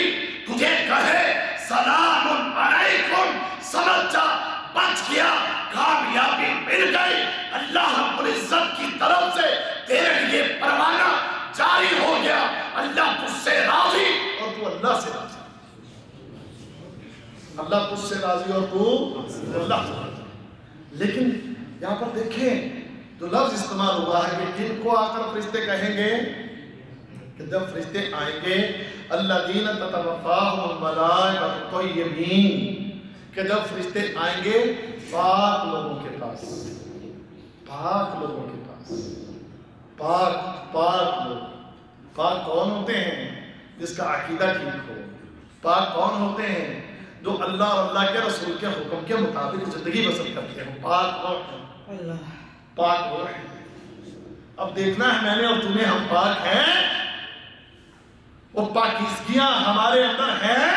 Speaker 1: تجھے کہے سلام علیکم، سمجھ جا بچ گیا، کامیابی مل گئی، اللہ رب العزت کی طرف سے تیرے لیے پروانہ جاری ہو گیا، اللہ تجھ سے راضی اور تو اللہ سے راضی، اللہ تجھ سے راضی اور تو اللہ سے راضی۔ لیکن یہاں پر دیکھیں جو لفظ استعمال ہوا ہے کہ جن کو آ کر فرشتے کہیں گے کہ جب فرشتے آئیں گے الذین تتوفاہم الملائکۃ الطیبین، کہ جب فرشتے آئیں گے پاک لوگوں کے پاس، پاک لوگوں کے پاس، پاک لوگ۔ پاک کون ہوتے ہیں؟ جس کا عقیدہ ٹھیک ہو۔ پاک کون ہوتے ہیں؟ جو اللہ اور اللہ کے رسول کے حکم کے مطابق زندگی بسر کرتے ہیں، پاک لوگ، پاک لوگ ہیں۔ اب دیکھنا ہے میں نے اور تمہیں، ہم پاک ہیں؟ وہ پاکیزگیاں ہمارے اندر ہیں؟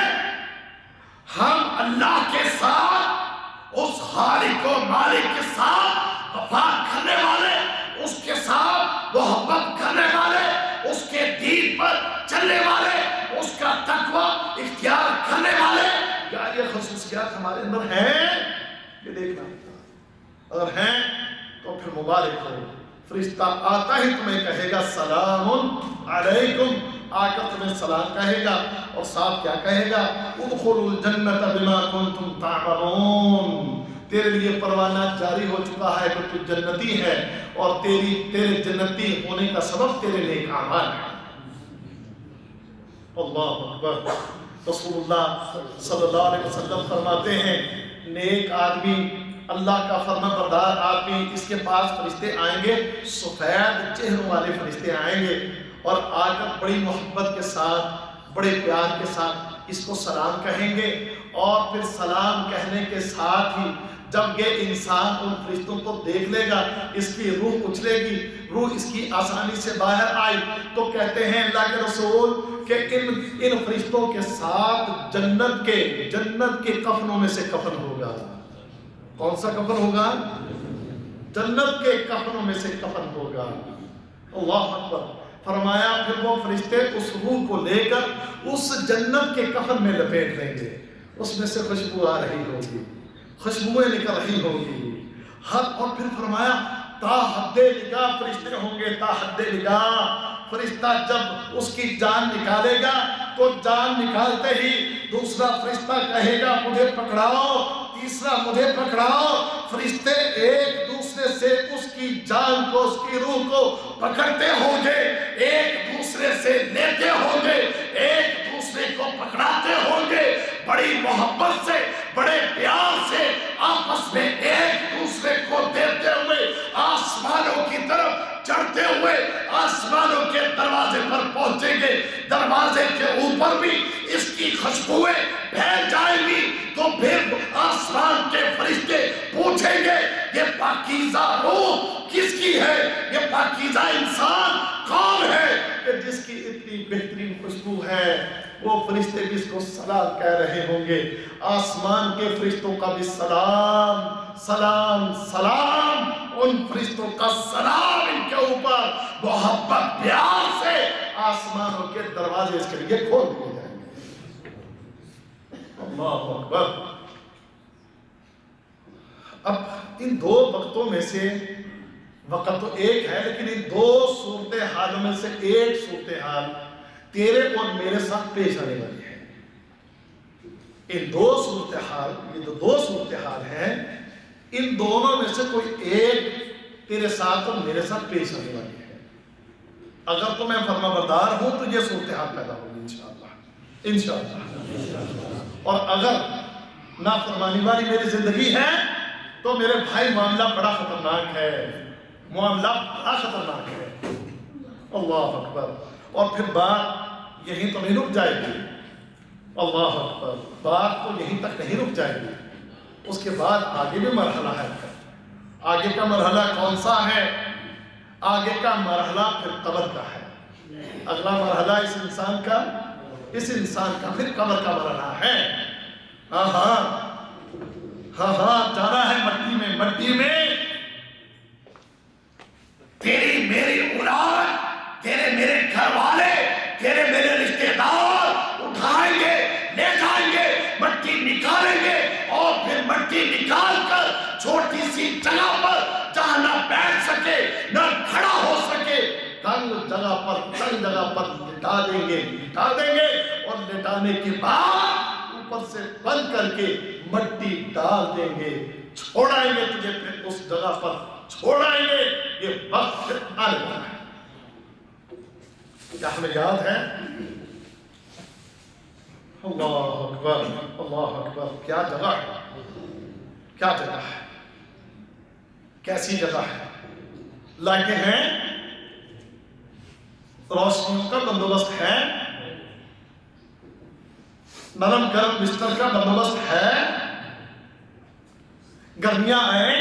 Speaker 1: ہم اللہ کے ساتھ، اس خالق و مالک کے ساتھ وفا کرنے والے، اس کے ساتھ محبت کرنے والے، اس کے دین پر چلنے والے، اس کا تقوی اختیار کرنے والے، کیا یہ خصوصیات ہمارے اندر ہیں؟ یہ دیکھنا ہوتا، اگر ہیں تو پھر مبارک ہو۔ فرشتہ آتا ہی تمہیں کہے گا سلام علیکم، آ کر تمہیں سلام کہے گا، اور ساتھ کیا کہے گا؟ ادخلوا الجنت بما کنتم تعملون، تیرے لیے پروانہ جاری ہو چکا ہے کہ تو جنتی ہے، اور تیرے جنتی ہونے کا سبب تیرے نیک اعمال ہے۔ اللہ اکبر۔ رسول اللہ صلی اللہ علیہ وسلم فرماتے ہیں نیک آدمی، اللہ کا فرما بردار آدمی، اس کے پاس فرشتے آئیں گے، سفید چہروں والے فرشتے آئیں گے، اور آ کر بڑی محبت کے ساتھ، بڑے پیار کے ساتھ اس کو سلام کہیں گے، اور پھر سلام کہنے کے ساتھ ہی جب یہ انسان ان فرشتوں کو دیکھ لے گا، اس کی روح اچھلے گی، روح اس کی آسانی سے باہر آئی، تو کہتے ہیں اللہ کے رسول کہ ان فرشتوں کے ساتھ جنت کے کفنوں میں سے کفن ہوگا۔ کون سا کفن ہوگا؟ جنت کے کفنوں میں سے کفن ہوگا۔ اللہ اکبر۔ فرمایا پھر وہ فرشتے اس روح کو لے کر اس جنت کے کفن میں لپیٹ لیں گے، اس میں سے خوشبو آ رہی ہوگی، خوشبوئیں نکل رہی ہوگی، اور پھر فرمایا تا حد نگاہ فرشتے ہوں گے، تا حد نگاہ۔ فرشتہ جب اس کی جان نکالے گا تو جان نکالتے ہی دوسرا فرشتہ کہے گا مجھے پکڑاؤ، تیسرا مجھے پکڑاؤ۔ فرشتے ایک دوسرے سے اس کی جان کو، اس کی روح کو پکڑتے ہوں گے، ایک دوسرے سے لیتے ہوں گے، ایک دوسرے کو پکڑاتے ہوں گے، بڑی محبت سے، بڑے پیار سے آپس میں ایک دوسرے کو دیتے ہوئے آسمانوں کی طرف چڑھتے ہوئے آسمانوں کے دروازے پر پہنچیں گے۔ دروازے کے اوپر بھی اس کی خوشبوئیں پھیل جائیں گی، تو پھر آسمان کے فرشتے پوچھیں گے یہ پاکیزہ روح کس کی ہے، یہ پاکیزہ انسان کون ہے کہ جس کی اتنی بہترین خوشبو ہے۔ وہ فرشتے بھی اس کو سلام کہہ رہے ہوں گے، آسمان کے فرشتوں کا بھی سلام سلام سلام، ان فرشتوں کا سلام ان کے اوپر، محبت پیار سے آسمانوں کے دروازے اس کے لیے کھول دیے جائیں گے۔ اللہ اکبر۔ اب ان دو وقتوں میں سے، وقت تو ایک ہے لیکن ان دو صورتحالوں میں سے ایک صورتحال تیرے اور میرے ساتھ پیش آنے والی ہے۔ ان دو صورتحال، یہ جو دو صورتحال ہیں، ان دونوں میں سے کوئی ایک تیرے ساتھ اور میرے ساتھ پیش آنے والی ہے۔ اگر تو میں فرما بردار ہوں تو یہ صورتحال پیدا ہوگی انشاءاللہ، اور اگر نافرمانی والی میری زندگی ہے تو میرے بھائی معاملہ بڑا خطرناک ہے، معاملہ بڑا خطرناک ہے۔ اللہ اکبر۔ اور پھر بات یہیں تو نہیں رک جائے گی، اللہ اکبر، بات تو یہیں تک نہیں رک جائے گی، اس کے بعد آگے بھی مرحلہ ہے۔ آگے کا مرحلہ کون سا ہے؟ آگے کا مرحلہ پھر قبر کا ہے۔ اگلا مرحلہ اس انسان کا پھر قبر کا مرحلہ ہے۔ ہاں ہاں جانا ہے مٹی میں، مٹی میں تیری میری اولاد، تیرے میرے گھر والے، تیرے میرے رشتے دار اٹھائیں گے، لے جائیں گے، مٹی نکالیں گے، اور پھر مٹی نکال کر چھوٹی سی جگہ پر جہاں نہ بیٹھ سکے نہ کھڑا ہو سکے، تنگ جگہ پر لٹا دیں گے، اور لٹانے کے بعد اوپر سے بند کر کے مٹی ڈال دیں گے، چھوڑائیں گے تجھے، پھر اس جگہ پر چھوڑائیں گے۔ یہ وقت آنے والا ہے۔ کیا ہمیں یاد ہے؟ اللہ اکبر، اللہ اکبر، کیا جگہ ہے، کیا جگہ ہے، کیسی جگہ ہے۔ لائٹیں ہیں، روشنیوں کا بندوبست ہے، نرم گرم بستر کا بندوبست ہے، گرمیاں آئیں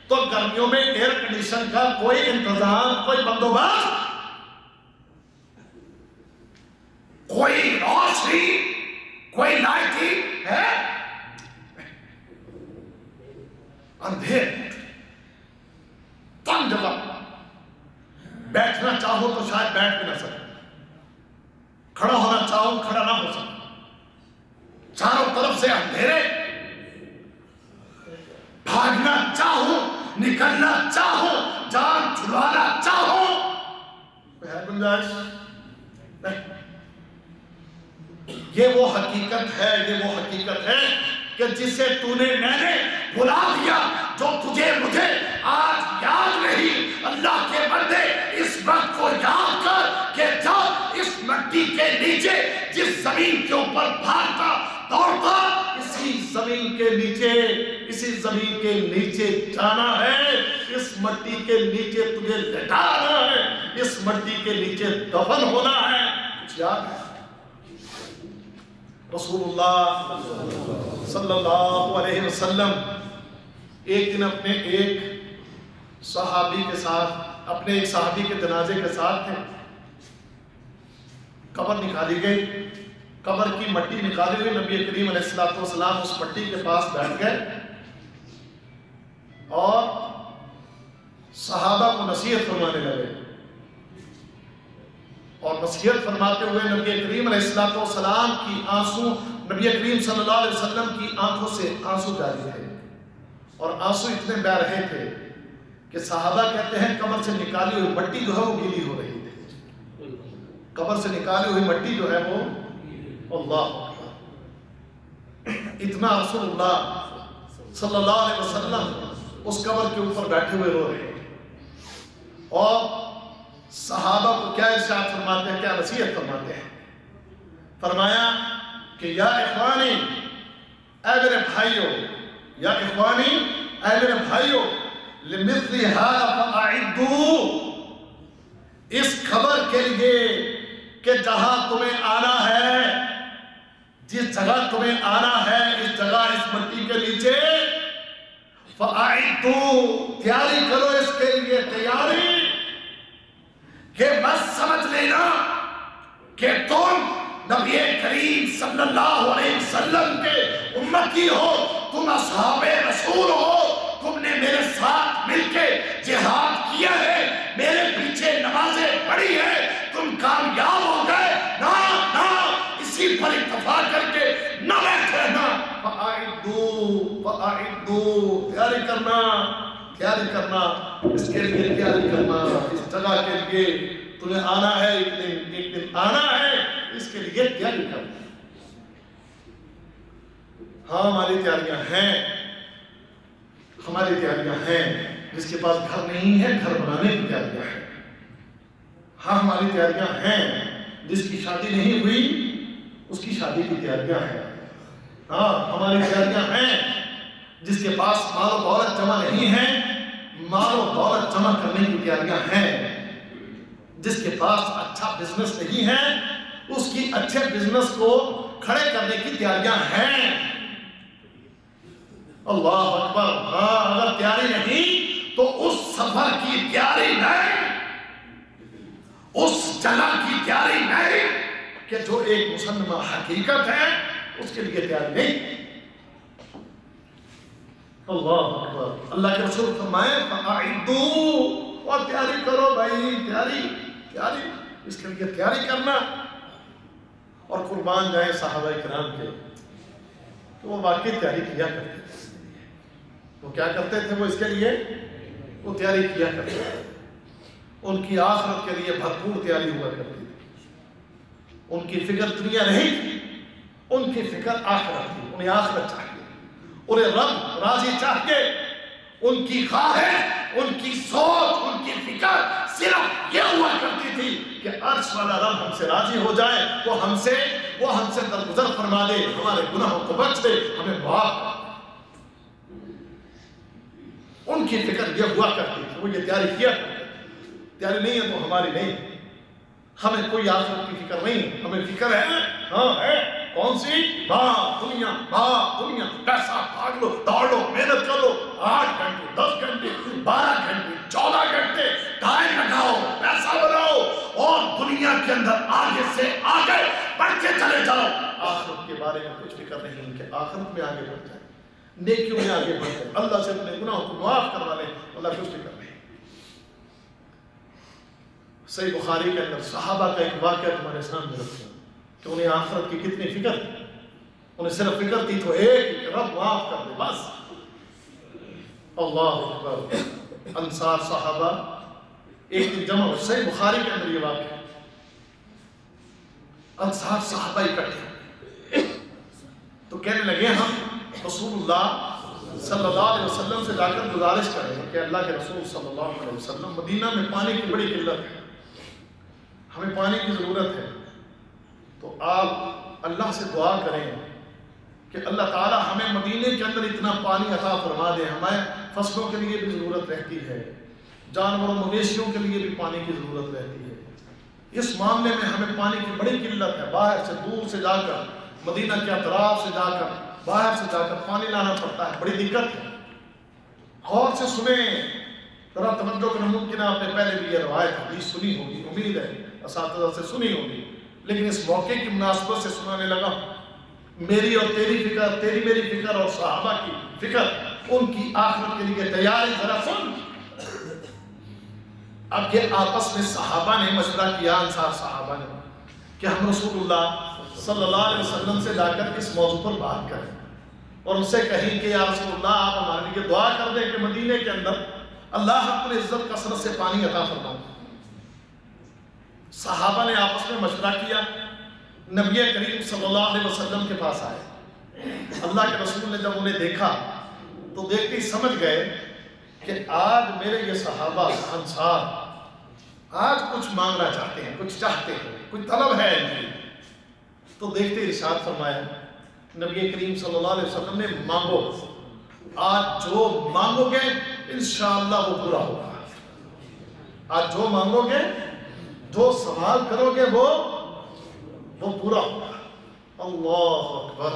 Speaker 1: تو گرمیوں میں ایئر کنڈیشن کا کوئی انتظام، کوئی بندوبست، کوئی روشنی، کوئی لائٹنگ ہے؟ اندھیر، تنگ جگہ، بیٹھنا چاہو تو شاید بیٹھ بھی نہ سکے، کھڑا ہونا چاہو کھڑا نہ ہو سکے، چاروں طرف سے اندھیرے، بھاگنا چاہو، نکلنا چاہو، جان چھڑانا چاہو، کوئی ہے گنجائش نہیں۔ یہ وہ حقیقت ہے کہ جسے تو نے میں نے بلا دیا، جو تجھے مجھے آج یاد نہیں۔ اللہ کے بندے اس وقت کو یاد کر کہ جب اس مٹی کے نیچے، جس زمین کے اوپر بھاگتا دوڑتا، اسی زمین کے نیچے جانا ہے، اس مٹی کے نیچے تجھے لٹانا ہے، اس مٹی کے نیچے دفن ہونا ہے۔ کچھ یاد ہے؟ رسول اللہ صلی اللہ علیہ وسلم ایک دن اپنے ایک صحابی کے جنازے کے ساتھ تھے۔ قبر نکالی گئی، قبر کی مٹی نکالی ہوئی، نبی کریم علیہ السلام اس مٹی کے پاس بیٹھ گئے اور صحابہ کو نصیحت فرمانے لگے، اور نصیحت فرماتے ہوئے نبی کریم علیہ السلام کی نبی کریم صلی اللہ علیہ وسلم کی آنکھوں سے آنسو جاری تھے، اور آنسو اتنے بہ رہے تھے کہ صحابہ کہتے ہیں قبر سے نکالی ہوئی مٹی جو ہے وہ گیلی ہو رہی تھی، قبر سے نکالی ہوئی مٹی جو ہے وہ، اللہ اتنا رسول اللہ صلی اللہ علیہ وسلم اس قبر کے اوپر بیٹھے ہوئے رو رہے ہیں، اور صحابہ کو کیا ارشاد فرماتے ہیں، کیا نصیحت فرماتے ہیں؟ فرمایا کہ یا اخوانی، اے میرے بھائیو، یا اخوانی، اے میرے بھائیو، لمثل ھذا فاعدوا، اس خبر کے لیے کہ جہاں تمہیں آنا ہے، جس جگہ تمہیں آنا ہے، اس جگہ، اس مٹی کے نیچے، فاعدوا، تیاری کرو اس کے لیے، تیاری، کہ بس سمجھ لینا کہ تم نبی کریم صلی اللہ علیہ وسلم کے امتی ہو، تم اصحاب رسول ہو، تم نے میرے ساتھ مل کے جہاد کیا ہے، میرے پیچھے نمازیں پڑھی ہے، تم کامیاب ہو گئے، نہ اسی پر اکتفا کر کے نہ بیٹھ رہنا، فاعدوا، تیاری کرنا، اس کے لیے تیاری کرنا، اس جگہ کے لیے تمہیں آنا ہے، ایک دن آنا ہے، اس کے لیے تیاری کرنا۔ ہاں ہماری تیاریاں ہیں، جس کے پاس گھر نہیں ہے گھر بنانے کی تیاریاں ہیں۔ ہاں ہماری تیاریاں ہیں، جس کی شادی نہیں ہوئی اس کی شادی کی تیاریاں ہیں۔ ہاں ہماری تیاریاں ہیں، جس کے پاس مال و دولت جمع نہیں ہے مال و دولت جمع کرنے کی تیاریاں ہیں، جس کے پاس اچھا بزنس نہیں ہے اس کی اچھے بزنس کو کھڑے کرنے کی تیاریاں ہیں۔ اللہ اکبر۔ ہاں اگر تیاری نہیں تو اس سفر کی تیاری نہیں، اس جگہ کی تیاری نہیں کہ جو ایک مسلمہ حقیقت ہے، اس کے لیے تیاری نہیں۔ اللہ اکبر. اللہ کے رسول فرمائے فَأَعِدُّوا، اور تیاری کرو بھائی، تیاری اس کے لیے تیاری کرنا. اور قربان جائیں صحابہ کرام کے تو وہ واقعی تیاری کیا کرتے تھے. وہ کیا کرتے تھے؟ وہ اس کے لیے وہ تیاری کیا کرتے تھے. ان کی آخرت کے لیے بھرپور تیاری ہوا کرتی تھی. ان کی فکر دنیا نہیں تھی، ان کی فکر آخرت تھی. انہیں آخرت چاہیے، انہیں رب راضی چاہیے. ان کی خواہش، ان کی سوچ، ان کی فکر صرف یہ ہوا کرتی تھی کہ عرش والا رب ہم سے راضی ہو جائے، وہ ہم سے درگزر فرما دے، ہمارے گناہوں کو بخش دے، ہمیں معاف کر دے. ان کی فکر یہ ہوا کرتی تھی. وہ یہ تیاری کیا کرتے. تیاری نہیں ہے تو ہماری نہیں. ہمیں کوئی آخرت کی فکر نہیں. ہمیں فکر ہے، ہاں ہے. کون سی؟ دنیا، پیسہ بھاگ لو، دوڑ لو، محنت کر لو. 8 گھنٹے، 10 گھنٹے، 12 گھنٹے، 14 گھنٹے ٹائم لگاؤ، پیسہ بناؤ، اور دنیا کے اندر آگے سے آگے بڑھتے چلے جاؤ. آخرت کے بارے میں کچھ فکر نہیں کہ آخرت میں آگے بڑھ جائے، نیکیوں میں آگے بڑھ جائے، اللہ سے اپنے گناہوں کو معاف کروا لے. اللہ کچھ فکر نہیں. صحیح بخاری کے اندر صحابہ کا ایک واقعہ تمہارے سامنے رکھوں کہ انہیں آخرت کی کتنی فکر تھی. انہیں صرف فکر تھی تو ایک کہ رب معاف کر دے، بس. اللہ اکبر. انصار صحابہ ایک دن جمع ہوئے. صحیح بخاری کے اندر یہ واقعہ. انصار صحابہ اکٹھے تو کہنے لگے ہم رسول اللہ صلی اللہ علیہ وسلم سے جا کر گزارش کریں کہ اللہ کے رسول صلی اللہ علیہ وسلم، مدینہ میں پانی کی بڑی قلت ہے، ہمیں پانی کی ضرورت ہے، تو آپ اللہ سے دعا کریں کہ اللہ تعالی ہمیں مدینے کے اندر اتنا پانی عطا فرما دے. ہمیں فصلوں کے لیے بھی ضرورت رہتی ہے، جانوروں مویشیوں کے لیے بھی پانی کی ضرورت رہتی ہے. اس معاملے میں ہمیں پانی کی بڑی قلت ہے. باہر سے دور سے جا کر، مدینہ کے اطراف سے جا کر، باہر سے جا کر پانی لانا پڑتا ہے. بڑی دقت ہے. غور سے سنیں، ذرا توجہ کرنا. ممکن ہے آپ نے پہلے بھی یہ روایت حدیث سنی ہوگی، امید ہے اساتذہ سے سنی ہوگی، لیکن اس موقع کی مناسبت سے سنانے لگا. میری اور تیری فکر، تیری میری فکر اور صحابہ کی فکر، ان کی آخرت کے لیے تیاری. ذرا سن. اب یہ آپس میں صحابہ نے مشورہ کیا، انصار صحابہ نے، کہ ہم رسول اللہ صلی اللہ علیہ وسلم سے جا کر اس موضوع پر بات کریں اور ان سے کہیں کہ یا رسول اللہ آپ ہمارے لیے دعا کر دیں کہ مدینے کے اندر اللہ اپنے عزت کثرت سے پانی عطا فرمائے. صحابہ نے آپس میں مشورہ کیا. نبی کریم صلی اللہ علیہ وسلم کے پاس آئے. اللہ کے رسول نے جب انہیں دیکھا تو دیکھتے ہی سمجھ گئے کہ آج میرے یہ صحابہ انصار آج کچھ مانگنا چاہتے ہیں، کچھ چاہتے ہیں، کچھ طلب ہے ان کی. تو دیکھتے ہی ارشاد فرمایا نبی کریم صلی اللہ علیہ وسلم نے، مانگو، آج جو مانگو گے انشاءاللہ وہ پورا ہوگا. آج جو مانگو گے، جو سوال کرو گے وہ پورا ہوگا. اللہ اکبر،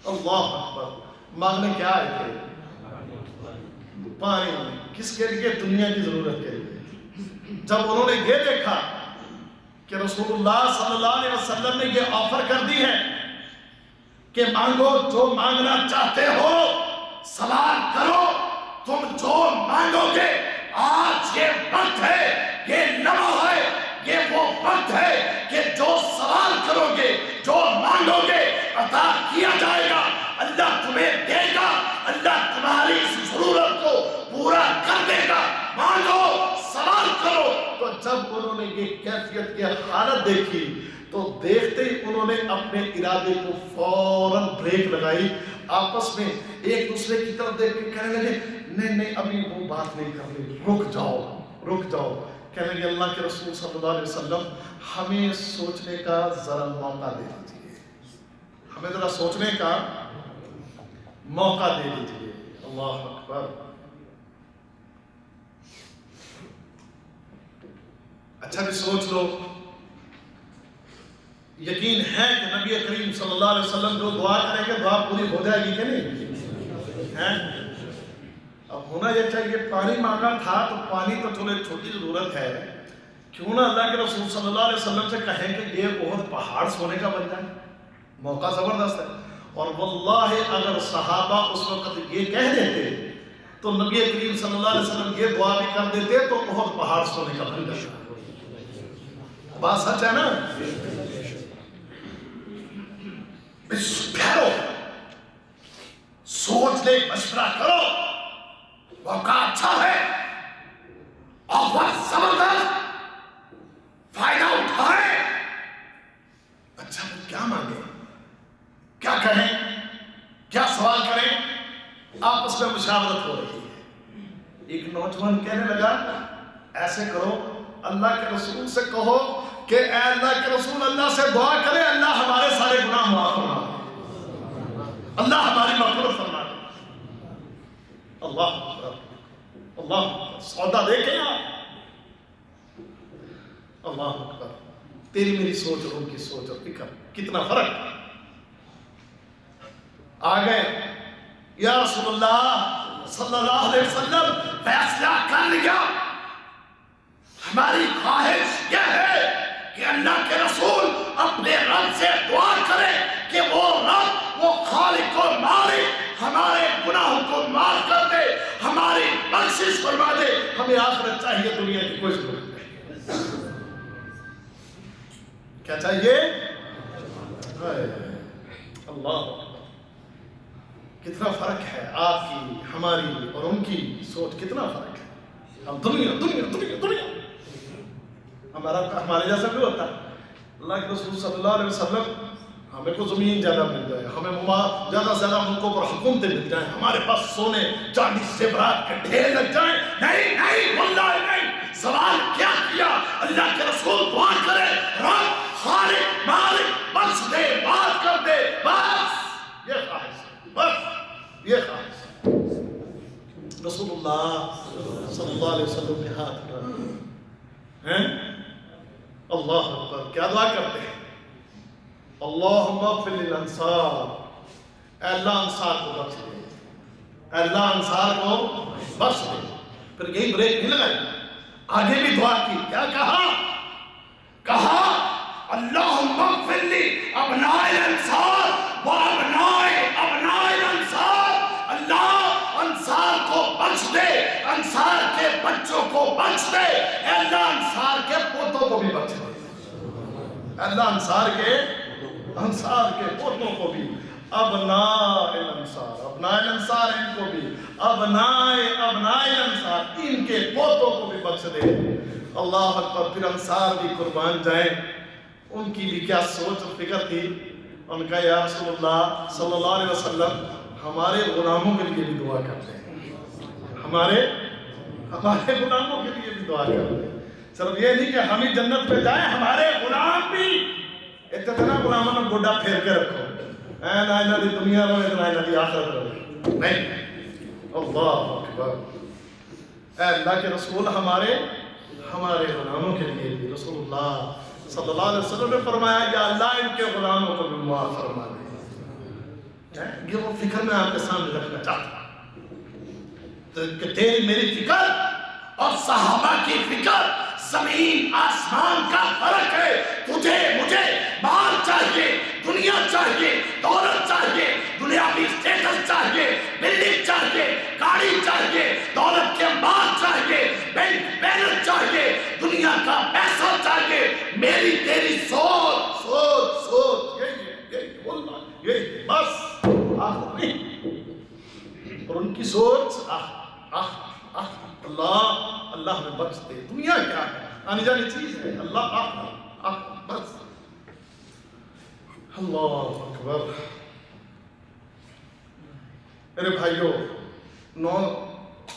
Speaker 1: اللہ اکبر. مانگنے کیا آئے تھے؟ پانی. کس کے لیے؟ دنیا کی ضرورت کے لیے. جب انہوں نے یہ دیکھا کہ رسول اللہ صلی اللہ علیہ وسلم نے یہ آفر کر دی ہے کہ مانگو جو مانگنا چاہتے ہو، سوال کرو، تم جو مانگو گے، آج یہ وقت ہے، یہ لمحہ ہے، یہ وہ وقت ہے کہ جو سوال کرو گے، جو مانگو گے عطا کیا جائے گا. اللہ تمہیں دے گا، اللہ تمہاری اس ضرورت کو پورا کر دے گا. مانگو، سوال کرو. تو جب انہوں نے یہ کیفیت، یہ حالت دیکھی تو دیکھتے ہی انہوں نے اپنے ارادے کو فوراً بریک لگائی. آپس میں ایک دوسرے کی طرف دیکھ کے کہنے لگے نہیں ابھی وہ بات نہیں کرنی، رک جاؤ. کہنے لگے اللہ کے رسول صلی اللہ علیہ وسلم ہمیں سوچنے کا ذرا موقع دے دیجیے، ہمیں ذرا سوچنے کا موقع دے دیجیے. اللہ اکبر. اچھا بھی سوچ لو. یقین ہے کہ نبی کریم صلی اللہ علیہ وسلم جو دعا کریں گے دعا پوری ہو جائے گی کہ نہیں؟ اب ہونا یہ چاہیے پانی مانگا تھا تو پانی تو چلو ایک چھوٹی ضرورت ہے، کیوں نہ اللہ کے رسول صلی اللہ علیہ وسلم سے کہیں کہ یہ بہت پہاڑ سونے کا بن جائے. موقع زبردست ہے. اور واللہ اگر صحابہ اس وقت یہ کہہ دیتے تو نبی کریم صلی اللہ علیہ وسلم یہ دعا بھی کر دیتے تو بہت پہاڑ سونے کا بن جاتا. بات سچ ہے نا؟ ٹھہرو، سوچ لے، مشورہ کرو، موقع اچھا ہے، آفر زبردست، فائدہ اٹھائے. اچھا پھر کیا مانگے، کیا کہیں، کیا سوال کریں؟ آپس میں مشاورت ہو رہی ہے. ایک نوجوان کہنے لگا ایسے کرو، اللہ کے رسول سے کہو کہ اے اللہ کے رسول، اللہ سے دعا کرے اللہ ہمارے سارے گناہ معاف فرما دے، اللہ ہماری مغفرت فرما دے. اللہ اکبر، اللہ اکبر. سودا دیکھیں آپ، اللہ اکبر. تیری میری سوچ اور ان کی سوچ اور فکر کتنا فرق. آگئے یا رسول اللہ صلی اللہ علیہ وسلم فیصلہ کر لیا، ہماری خواہش یہ ہے کہ اللہ کے رسول اپنے رب سے دعا کرے کہ وہ رب، وہ خالق و مالک ہمارے گناہوں کو معاف کر دے، ہماری بخشش فرما دے. ہمیں آخرت چاہیے، دنیا کی کوئی ضرورت نہیں. کیا چاہیے؟ اللہ، کتنا فرق ہے آپ کی، ہماری اور ان کی سوچ، کتنا فرق ہے. ہم دنیا دنیا دنیا دنیا، ہمارے جیسا بھی ہوتا ہے. اللہ کے رسول صلی اللہ علیہ وسلم ہمیں کو زمین زیادہ مل جائے، ہمیں زیادہ سے زیادہ ملکوں پر حکومتیں مل جائیں، ہمارے پاس سونے چاندی زیورات کے ڈھیر لگ جائیں. نہیں نہیں، واللہ نہیں. سوال کیا کیا؟ اللہ کے رسول دعا کرے رب خالق مالک بخش دے، معاف کر دے، بس یہ خواہش، بس یہ خواہش. رسول اللہ صلی اللہ علیہ وسلم نے ہاتھ اٹھایا ہیں. اللہ اکبر. کیا دعا کرتے ہیں؟ اللہم اغفر للانصار، اے اللہ انصار کو بخش دے، اے اللہ انصار کو بخش دے. پھر یہی بریک نہیں لگائی، آگے بھی دعا کی. کیا کہا اللہم اغفر لی ابناء الانصار و ابناء الانصار. اللہ انصار کو بخش دے، انصار کے بچوں کو بخش دے، اے اللہ انصار کے پوتوں کو بھی بخش دے، اے اللہ انصار کے پوتوں کو بھی. ابناء الانصار ان کو بھی، ابناء الانصار ان کے پوتوں کو بھی بخش دے. اللہ اکبر. پھر انصار بھی قربان جائیں. ان کی بھی کیا سوچ اور فکر تھی. ان کا یا رسول اللہ صلی اللہ علیہ وسلم ہمارے غلاموں کے لیے بھی دعا کرتے ہیں، ہمارے غلاموں کے لیے بھی دعا کرتے ہیں. صرف یہ نہیں کہ ہم ہی جنت پہ جائیں، ہمارے غلام بھی. اتنا غلاموں نے گوڈا پھیر کے رکھو، اے نہ دی دنیا رو، اتنا نہ دی آخرت رو. نہیں، اللہ اکبر. اے اللہ کے رسول ہمارے غلاموں کے لیے بھی. رسول اللہ صلی اللہ علیہ وسلم نے فرمایا یا اللہ ان کے غلاموں کو بھی معاف فرما دے. یہ وہ فکر میں آپ کے سامنے رکھنا چاہتا ہوں کہ تیری میری فکر اور صحابہ کی فکر زمین آسمان کا فرق ہے. تجھے مجھے مال چاہیے، دنیا چاہیے، دولت چاہیے، دنیاوی اسٹیٹس چاہیے، بلڈنگ چاہیے، گاڑی چاہیے، دولت کے مال چاہیے، بینک بیلنس چاہیے، دنیا کا پیسہ چاہیے. میری تیری سوچ یہی بس، آخر نہیں. اور ان کی سوچ اللہ ہمیں بخش دے. دنیا کیا ہے؟ آنے جانے چیز ہے. اللہ بس. اللہ اکبر. میرے بھائیوں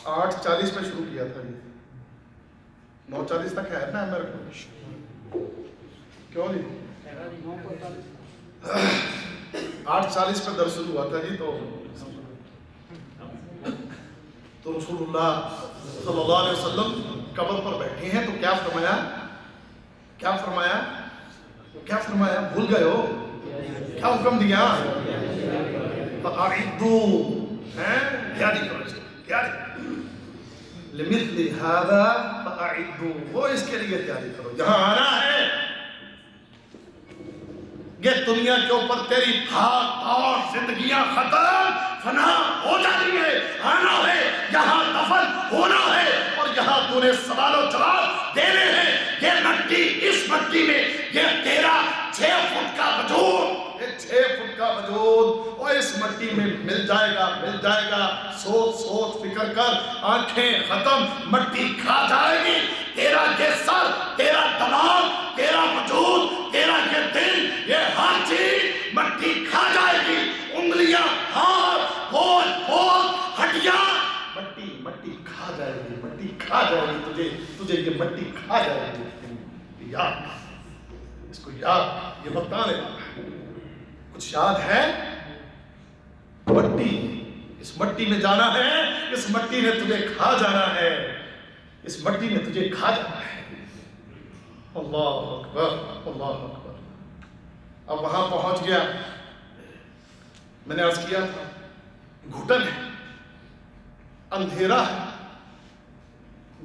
Speaker 1: 8:40 پہ شروع کیا تھا. 9:40 تک ہے نا میرے کو؟ کیوں نہیں؟ 8:40 پہ درس شروع ہوا تھا جی. تو رسول اللہ صلی اللہ علیہ وسلم قبر پر بیٹھے ہیں تو کیا فرمایا؟ بھول گئے ہو؟ کیا حکم دیا؟ فَأَعِدُّوا، تیاری کرو لِمِثْلِ هَذَا فَأَعِدُّوا. وہ اس کے لیے تیاری کرو، جہاں آنا ہے یہ دنیا کے اوپر تیری بھاگ دوڑ زندگیاں ختم فنا ہو جانی ہے، آنا ہے یہاں دفن ہونا ہے، اور یہاں تو نے سوال و جواب دینے ہیں۔ یہ مٹی، اس مٹی میں یہ تیرا 6 فٹ کا وجود، یہ 6 فٹ کا وجود اور اس مٹی میں مل جائے گا، مل جائے گا۔ سوچ سوچ فکر کر، آنکھیں ختم، مٹی کھا جائے گی تیرا یہ سر، تیرا دماغ، تیرا وجود، تیرا یہ دل، یہ ہر چیز مٹی کھا جائے گی۔ انگلیاں، ہاتھ، پول، ہڈیاں، مٹی مٹی کھا جائے گی، مٹی کھا جائے گی تجھے یہ مٹی کھا جائے گی۔ یاد، اس کو یاد، یہ بتانے کچھ یاد ہے؟ مٹی، اس مٹی میں جانا ہے، اس مٹی نے تجھے کھا جانا ہے، اس مٹی نے تجھے کھا جانا ہے۔ اللہ اکبر، اللہ اکبر۔ اب وہاں پہنچ گیا، میں نے عرض کیا تھا گھٹن ہے، اندھیرا ہے،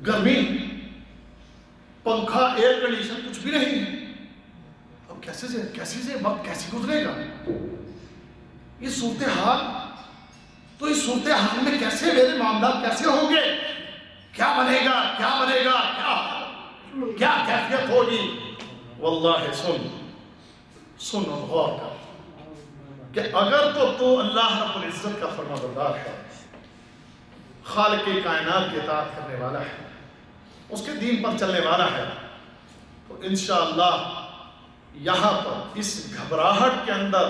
Speaker 1: گرمی، پنکھا، ایئر کنڈیشن کچھ بھی نہیں ہے۔ اب کیسے سے وقت کیسے گزرے گا؟ یہ صورتحال، تو اس صورتحال میں کیسے میرے معاملات کیسے ہوں گے؟ کیا بنے گا، کیا بنے گا، کیا کیفیت ہوگی؟ واللہ سن اور غور کر کہ اگر تو اللہ رب العزت کا فرما بردار ہے، خالق کائنات کی اطاعت کرنے والا ہے، اس کے دین پر چلنے والا ہے، تو انشاءاللہ یہاں پر اس گھبراہٹ کے اندر،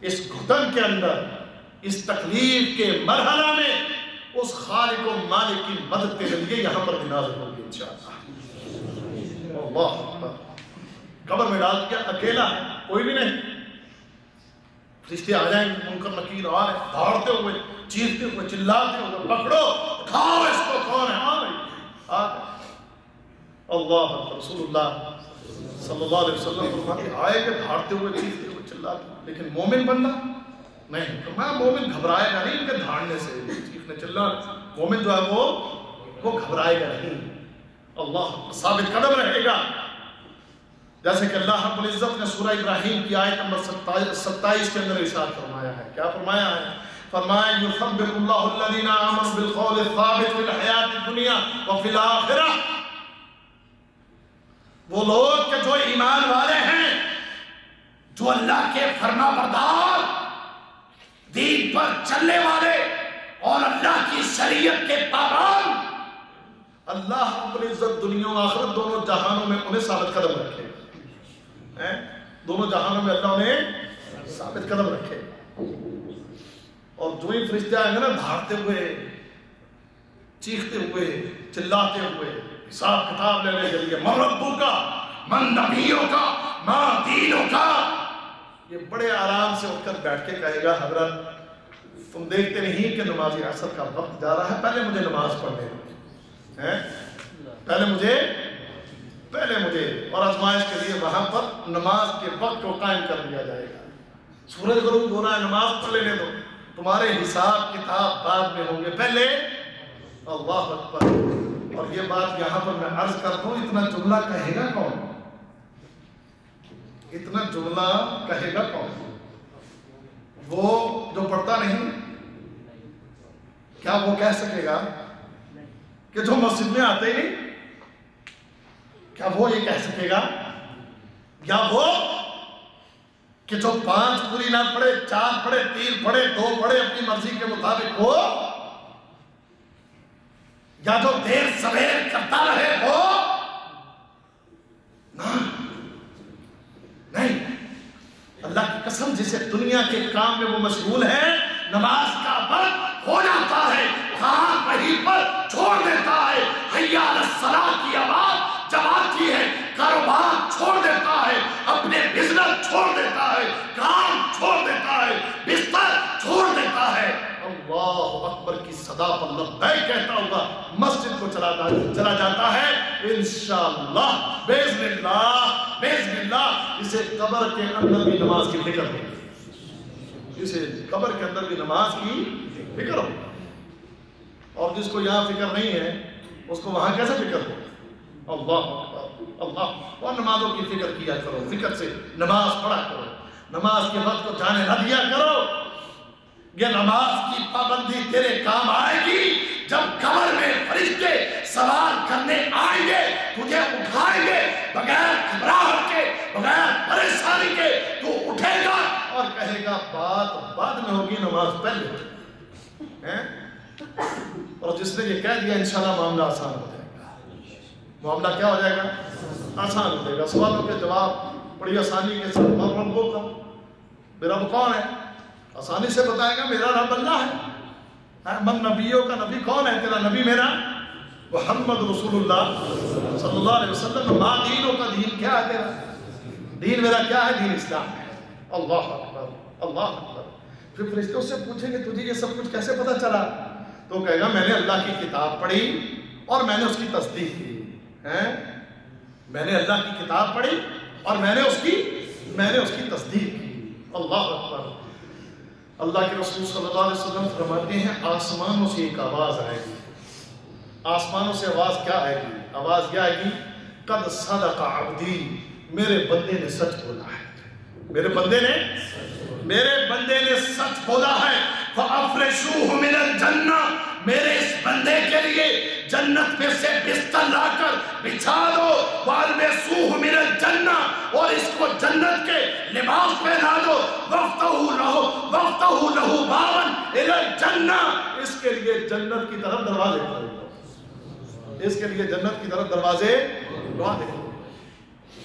Speaker 1: اس گھٹن کے اندر، اس تکلیف کے مرحلہ میں اس خالق و مالک کی مدد کے لیے یہاں پر نازل ہوگی انشاءاللہ۔ اللہ اکبر۔ قبر میں ڈال دیا، اکیلا ہے، کوئی بھی نہیں، فرشتے آ جائیں گے، منکر نکیر آ رہے ہیں، دھاڑتے ہوئے، چیختے ہوئے، چلاتے ہوئے، پکڑو، اٹھاؤ اس کو، کون ہے؟ آ گئے۔ اللہ اکبر۔ رسول اللہ صلی اللہ علیہ وسلم فرماتے آئے کہ دھاڑتے ہوئے، چیختے ہوئے، چلاتے ہوئے، لیکن مومن بندہ نہیں۔ فرمایا مومن گھبرائے گا نہیں ان کے دھاڑنے سے، چیخنے چلانے، مومن جو ہے وہ گھبرائے گا نہیں، اللہ ثابت قدم رہے گا۔ جیسے کہ اللہ رب العزت نے سورہ ابراہیم کی آیت نمبر 27 کے اندر ارشاد فرمایا ہے، کیا فرمایا ہے؟ فرمایا یثبت اللہ الذین آمنوا بالقول الثابت فی الحیات الدنیا وفی الآخرہ۔ وہ لوگ کہ جو ایمان والے ہیں، جو اللہ کے فرما بردار، دین پر چلنے والے اور اللہ کی شریعت کے پابند، اللہ رب العزت دنیا و آخرت دونوں جہانوں میں انہیں ثابت قدم رکھے، دونوں جہانوں میں اللہ انہیں ثابت قدم رکھے۔ اور جو ہی فرشتے آئیں گے نا دھاڑتے ہوئے، چیختے ہوئے، چلاتے ہوئے، حساب کتاب لینے کے لیے، من ربوں کا، من نبیوں کا، من دینوں کا، یہ بڑے آرام سے اٹھ کر بیٹھ کے کہے گا حضرت تم دیکھتے نہیں کہ نماز عصر کا وقت جا رہا ہے، پہلے مجھے نماز پڑھنے دو، پہلے مجھے، اور آزمائش کے لیے وہاں پر نماز کے وقت کو قائم کر دیا جائے گا۔ سورج غروب ہو رہا ہے، نماز پڑھ لینے دو، تمہارے حساب کتاب بعد میں ہوں گے، پہلے اللہ اکبر۔ اور یہ بات یہاں پر میں عرض کرتا ہوں، اتنا جملہ کہے گا کون؟ اتنا جملہ کہے گا کون؟ وہ جو پڑھتا نہیں، کیا وہ کہہ سکے گا کہ جو مسجد میں آتے ہی نہیں؟ کیا وہ یہ کہہ سکے گا؟ یا وہ کہ جو 5 پوری نہ پڑھے، 4 پڑھے، 3 پڑھے، 2 پڑھے، اپنی مرضی کے مطابق ہو، یا جو دیر سویر کرتا رہے ہو؟ نہیں، اللہ کی قسم جسے دنیا کے کام میں وہ مشغول ہے، نماز کا وقت ہو جاتا ہے، کہاں کہیں پر چھوڑ دیتا ہے، حی علی الصلاۃ کی آواز جب آتی ہے، کاروبار چھوڑ دیتا ہے، اپنے بزنس چھوڑ دیتا ہے، کام چھوڑ دیتا ہے، بستر چھوڑ دیتا ہے، اللہ اکبر کی صدا پر لبیک کہتا ہوا مسجد کو چلا جاتا ہے، انشاءاللہ باذن اللہ اسے قبر کے اندر بھی نماز کی فکر ہوگی، اسے قبر کے اندر بھی نماز کی فکر ہوگی، اور جس کو یہاں فکر نہیں ہے اس کو وہاں کیسے فکر ہوگی؟ اللہ اکبر اللہ. اور نمازوں کی فکر کیا کرو, فکر سے نماز پڑھا کرو, نماز کے وقت کو جانے نہ دیا کرو. یہ نماز کی پابندی تیرے کام آئے گی جب قبر میں فرشتے سوال کرنے آئیں گے, تجھے اٹھائیں گے بغیر گھبراہٹ کے, بغیر پریشانی کے. تو اٹھے گا اور کہے گا بات بعد میں ہوگی, نماز پہلے ہوگی. اور جس نے یہ کہہ دیا انشاءاللہ معاملہ آسان ہو جائے گا. معاملہ کیا ہو جائے گا؟ آسان ہو جائے گا. سوالوں کے جواب بڑی آسانی کے ساتھ, اور ربوں کا, میرا رب کون ہے؟ آسانی سے بتائے گا میرا رب اللہ ہے. من نبیوں کا نبی کون ہے؟ تیرا نبی میرا محمد رسول اللہ صلی اللہ علیہ وسلم. ماں دینوں کا دین کیا ہے تیرا؟ دین میرا کیا ہے؟ دین اسلام ہے. اللہ اکبر اللہ اکبر. پھر فرشتے اس سے پوچھیں گے تجھے یہ سب کچھ کیسے پتا چلا؟ تو کہے گا میں نے اللہ کی کتاب پڑھی اور میں نے اس کی تصدیق کی. میں نے اللہ کی کتاب پڑھی اور میں نے اس کی تصدیق کی. اللہ اکبر. اللہ کے رسول صلی اللہ علیہ وسلم فرماتے ہیں آسمانوں سے ایک آواز آئے گی. آسمانوں سے آواز کیا آئے گی؟ آواز کیا آئے گی؟ قد صدق عبدی, میرے بندے نے سچ بولا ہے. میرے بندے نے سچ بولا ہے. فَأَفْرِشُوهُ مِنَ الْجَنَّةِ, میرے اس بندے کے لیے جنت میں سے بستر لا کر بچھا دو. وَأَلْبِسُوهُ مِنَ الْجَنَّةِ, اور اس کو جنت کے لباس پہنا دو. وَافْتَحُوا لَهُ بَابًا إِلَى الْجَنَّةِ, اس کے لیے جنت کی طرف دروازے کھول دو. اس کے لیے جنت کی طرف دروازے کھول دو.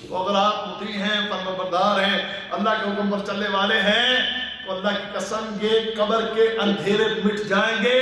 Speaker 1: تو اگر آپ مطیع ہیں, فرمانبردار ہیں, اللہ کے حکم پر چلنے والے ہیں, تو اللہ کی قسم یہ قبر کے اندھیرے مٹ جائیں گے,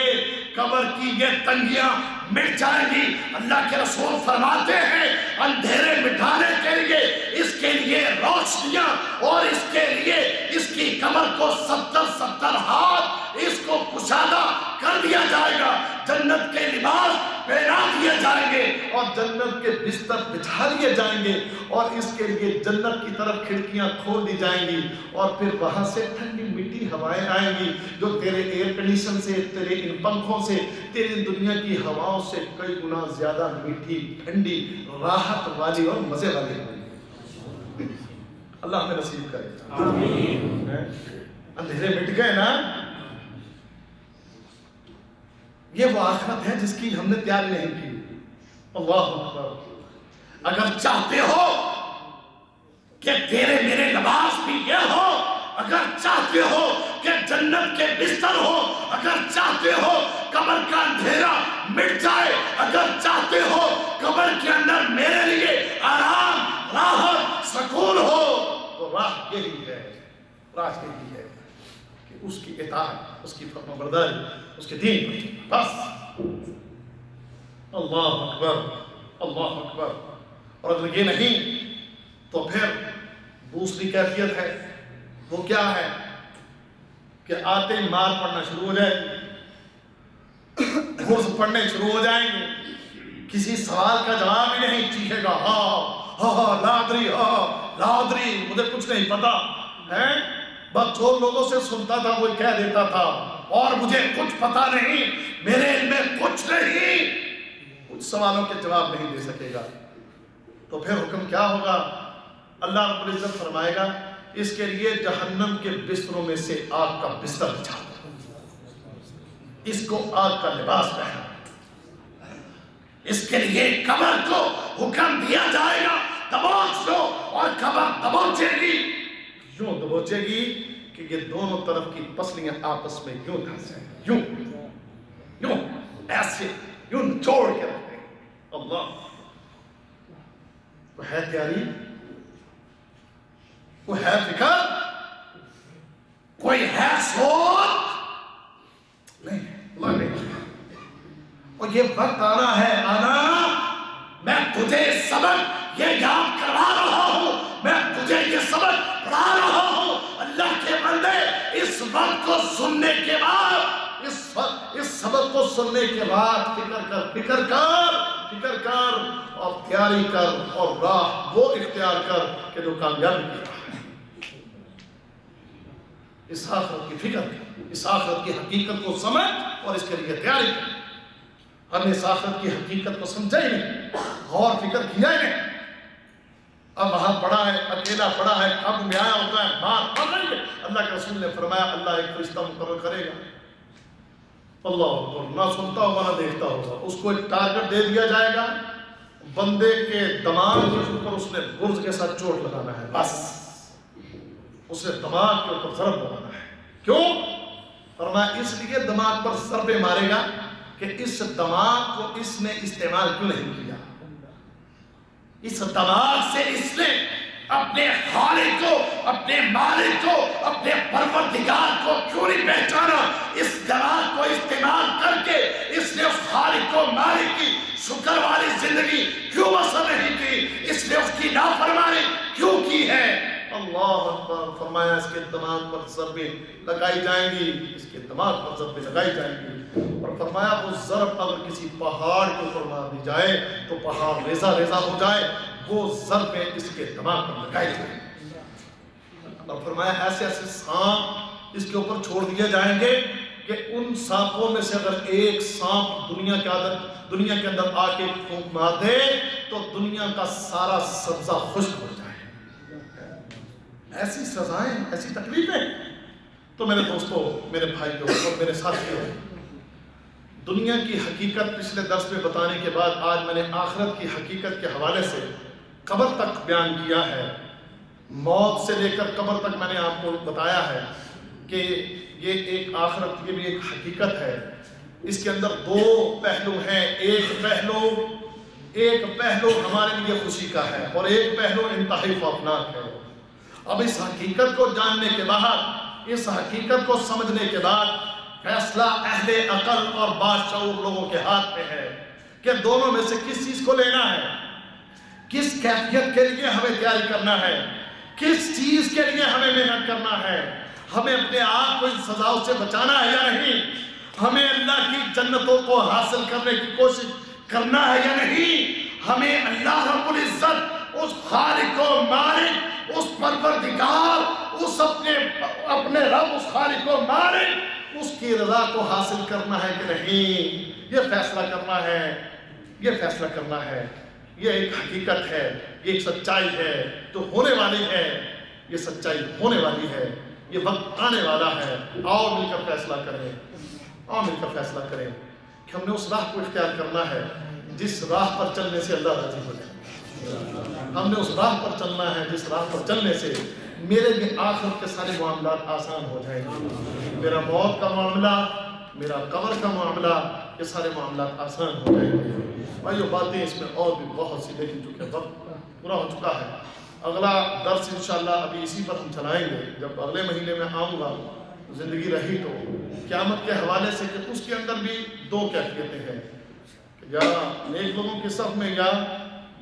Speaker 1: قبر کی یہ تنگیاں مٹ جائیں گی. اللہ کے رسول فرماتے ہیں اندھیرے مٹانے کے لیے اس کے لیے روشنیاں, اور اس کے لیے اس کی قبر کو 70 ہاتھ اس کو کشادہ کر دیا جائے گا. جنت کے لباس پہنا دیے جائیں گے اور جنت کے بستر بچھا دیے جائیں گے, اور اس کے لیے جنت کی طرف کھڑکیاں کھول دی جائیں گی, اور پھر وہاں سے ٹھنڈی میٹھی ہوائیں آئیں گی جو تیرے ایئر کنڈیشن سے, تیرے ان پنکھوں سے, تیری دنیا کی ہواؤں سے کئی گنا زیادہ میٹھی, ٹھنڈی, راحت والی اور مزے والی ہوگی. اللہ ہمیں نصیب کرے. آمین. اندھیرے مٹ گئے نا, یہ وہ آخرت ہے جس کی ہم نے تیاری نہیں کی. اللہ اکبر. اگر چاہتے ہو کہ تیرے میرے لباس بھی یہ ہو, اگر چاہتے ہو کہ جنت کے بستر ہو, اگر چاہتے ہو قبر کا اندھیرا مٹ جائے, اگر چاہتے ہو قبر کے اندر میرے لیے آرام, راحت, سکون ہو, تو راہ یہی ہے کہ اس کی اطاعت, اس کی فرمانبرداری, اس کے دین پر بس. اللہ اکبر اللہ اکبر. اور اگر یہ نہیں تو پھر دوسری کیفیت ہے. وہ کیا ہے؟ کہ آتے ہی مار پڑنا شروع ہو جائے گی, گھوس پڑنے شروع ہو جائیں گے, کسی سوال کا جواب ہی نہیں, چیخے گا ہاں لادری, مجھے کچھ نہیں پتا ہے, بس جو لوگوں سے سنتا تھا وہی کہہ دیتا تھا, اور مجھے کچھ پتا نہیں, میرے علم میں کچھ نہیں, کچھ سوالوں کے جواب نہیں دے سکے گا. تو پھر حکم کیا ہوگا؟ اللہ رب العزت فرمائے گا اس کے لیے جہنم کے بستروں میں سے آگ کا بستر بچھا دو, اس کو آگ کا لباس پہنا. اس کے لیے قبر کو حکم دیا جائے گا دبوچ لو, اور قبر دبوچے گی, یوں دبوچے گی کہ یہ دونوں طرف کی پسلیاں آپس میں یوں دھنسیں, یوں ایسے یوں چھوڑ کے رکھتے ہیں. اللہ. کوئی ہے تیاری, کوئی ہے فکر, کوئی ہے سوچ نہیں, اللہ نہیں. اور یہ وقت آنا ہے, میں تجھے سبق یہ یاد کروا رہا ہوں, میں تجھے یہ سبق پڑھا رہا ہوں. اللہ کے بندے, اس وقت کو سننے کے بعد, اس سبق کو سننے کے بعد فکر کر اور تیاری کر, اور راہ وہ اختیار کر کہ جو کامیابی کی راہ ہے. اس آخرت کی فکر کر, اس آخرت کی حقیقت کو سمجھ اور اس کے لیے تیاری کر. ہم نے اس آخرت کی حقیقت کو سمجھا ہی نہیں, غور فکر کیا ہی نہیں. اب وہاں پڑا ہے، اکیلا پڑا ہے، اب میں آیا ہوتا ہے، مار پڑ رہی ہے. اللہ کے رسول نے فرمایا اللہ ایک فرشتہ مقرر کرے گا. اللہ اکبر. نہ سنتا ہوگا نہ دیکھتا ہوگا. اس کو ایک ٹارگٹ دے دیا جائے گا، بندے کے دماغ کے اوپر اس نے گرز کے ساتھ چوٹ لگانا ہے. بس اسے دماغ کے اوپر ضرب لگانا ہے. کیوں؟ فرمایا اس لیے دماغ پر ضربے مارے گا کہ اس دماغ کو اس نے استعمال کیوں نہیں کیا. اس دماغ سے اس نے اپنے خالق کو، اپنے مالک کو، اپنے پروردگار کو کیوں نہیں پہچانا. اس دماغ کو استعمال کر کے اس نے اس خالق کو، مالک کی شکر والی زندگی کیوں بسر نہیں کی. اس نے اس کی نافرمانی کیوں کی ہے. اللہ اکبر. فرمایا اس کے دماغ پر ضربیں لگائی جائیں گی، اس کے دماغ پر ضربیں لگائی جائیں گی. اور فرمایا وہ ضرب اگر کسی پہاڑ کے اوپر مار دی جائے تو پہاڑ ریزہ ریزہ ہو جائے. وہ ضربیں اس کے دماغ پر لگائی جائیں. اور فرمایا ایسے ایسے سانپ اس کے اوپر چھوڑ دیے جائیں گے کہ ان سانپوں میں سے اگر ایک سانپ دنیا کے اندر آ کے پھونک مار دے تو دنیا کا سارا سبزہ خشک ہو جائے. ایسی سزائیں، ایسی تکلیفیں. تو میرے دوستو، میرے بھائیوں اور میرے ساتھیوں، دنیا کی حقیقت پچھلے درس میں بتانے کے بعد آج میں نے آخرت کی حقیقت کے حوالے سے قبر تک بیان کیا ہے. موت سے لے کر قبر تک میں نے آپ کو بتایا ہے کہ یہ ایک آخرت، یہ بھی ایک حقیقت ہے. اس کے اندر دو پہلو ہیں. ایک پہلو ہمارے لیے خوشی کا ہے اور ایک پہلو انتہائی خوفناک ہے. اب اس حقیقت کو جاننے کے بعد، اس حقیقت کو سمجھنے کے بعد فیصلہ اہل عقل اور باشعور لوگوں کے ہاتھ میں ہے کہ دونوں میں سے کس چیز کو لینا ہے، کس کیفیت کے لیے ہمیں تیاری کرنا ہے، کس چیز کے لیے ہمیں محنت کرنا ہے. ہمیں اپنے آپ کو ان سزاؤں سے بچانا ہے یا نہیں، ہمیں اللہ کی جنتوں کو حاصل کرنے کی کوشش کرنا ہے یا نہیں، ہمیں اللہ رب العزت، اس خالق و مالک، اس پروردگار، اس اپنے رب، اس خالق و مالک، اس کی رضا کو حاصل کرنا ہے کہ نہیں. یہ فیصلہ کرنا ہے، یہ فیصلہ کرنا ہے. یہ ایک حقیقت ہے، یہ ایک سچائی ہے جو ہونے والی ہے. یہ سچائی ہونے والی ہے، یہ وقت آنے والا ہے. آؤ مل کر فیصلہ کریں، آؤ مل کر فیصلہ کریں کہ ہم نے اس راہ کو اختیار کرنا ہے جس راہ پر چلنے سے اللہ راضی ہو جائے. ہم نے اس راہ پر چلنا ہے جس راہ پر چلنے سے میرے بھی آخرت کے سارے معاملات آسان ہو جائیں گے. میرا موت کا معاملہ، میرا قبر کا معاملہ، یہ سارے معاملات آسان ہو جائیں گے. بھائیو باتیں اس میں اور بھی بہت سی، لیکن چونکہ وقت پورا ہو چکا ہے. اگلا درس انشاءاللہ ابھی اسی پر ہم چلائیں گے. جب اگلے مہینے میں آؤں گا، زندگی رہی تو قیامت کے حوالے سے کہ اس کے اندر بھی دو کیفیتیں ہیں کہ یا نیک لوگوں کے صف میں یا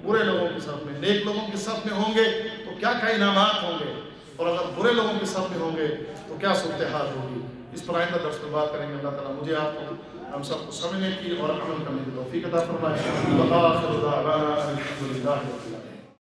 Speaker 1: برے لوگوں کے صف میں. نیک لوگوں کے صف میں ہوں گے تو کیا کیا انعامات ہوں گے، اور اگر برے لوگوں کے صف میں ہوں گے تو کیا صورتحال ہوگی. اس پر آئندہ درس میں بات کریں گے. اللہ تعالیٰ مجھے آپ کو، ہم سب کو سمجھنے کی اور عمل کرنے کی توفیق عطا فرمائے.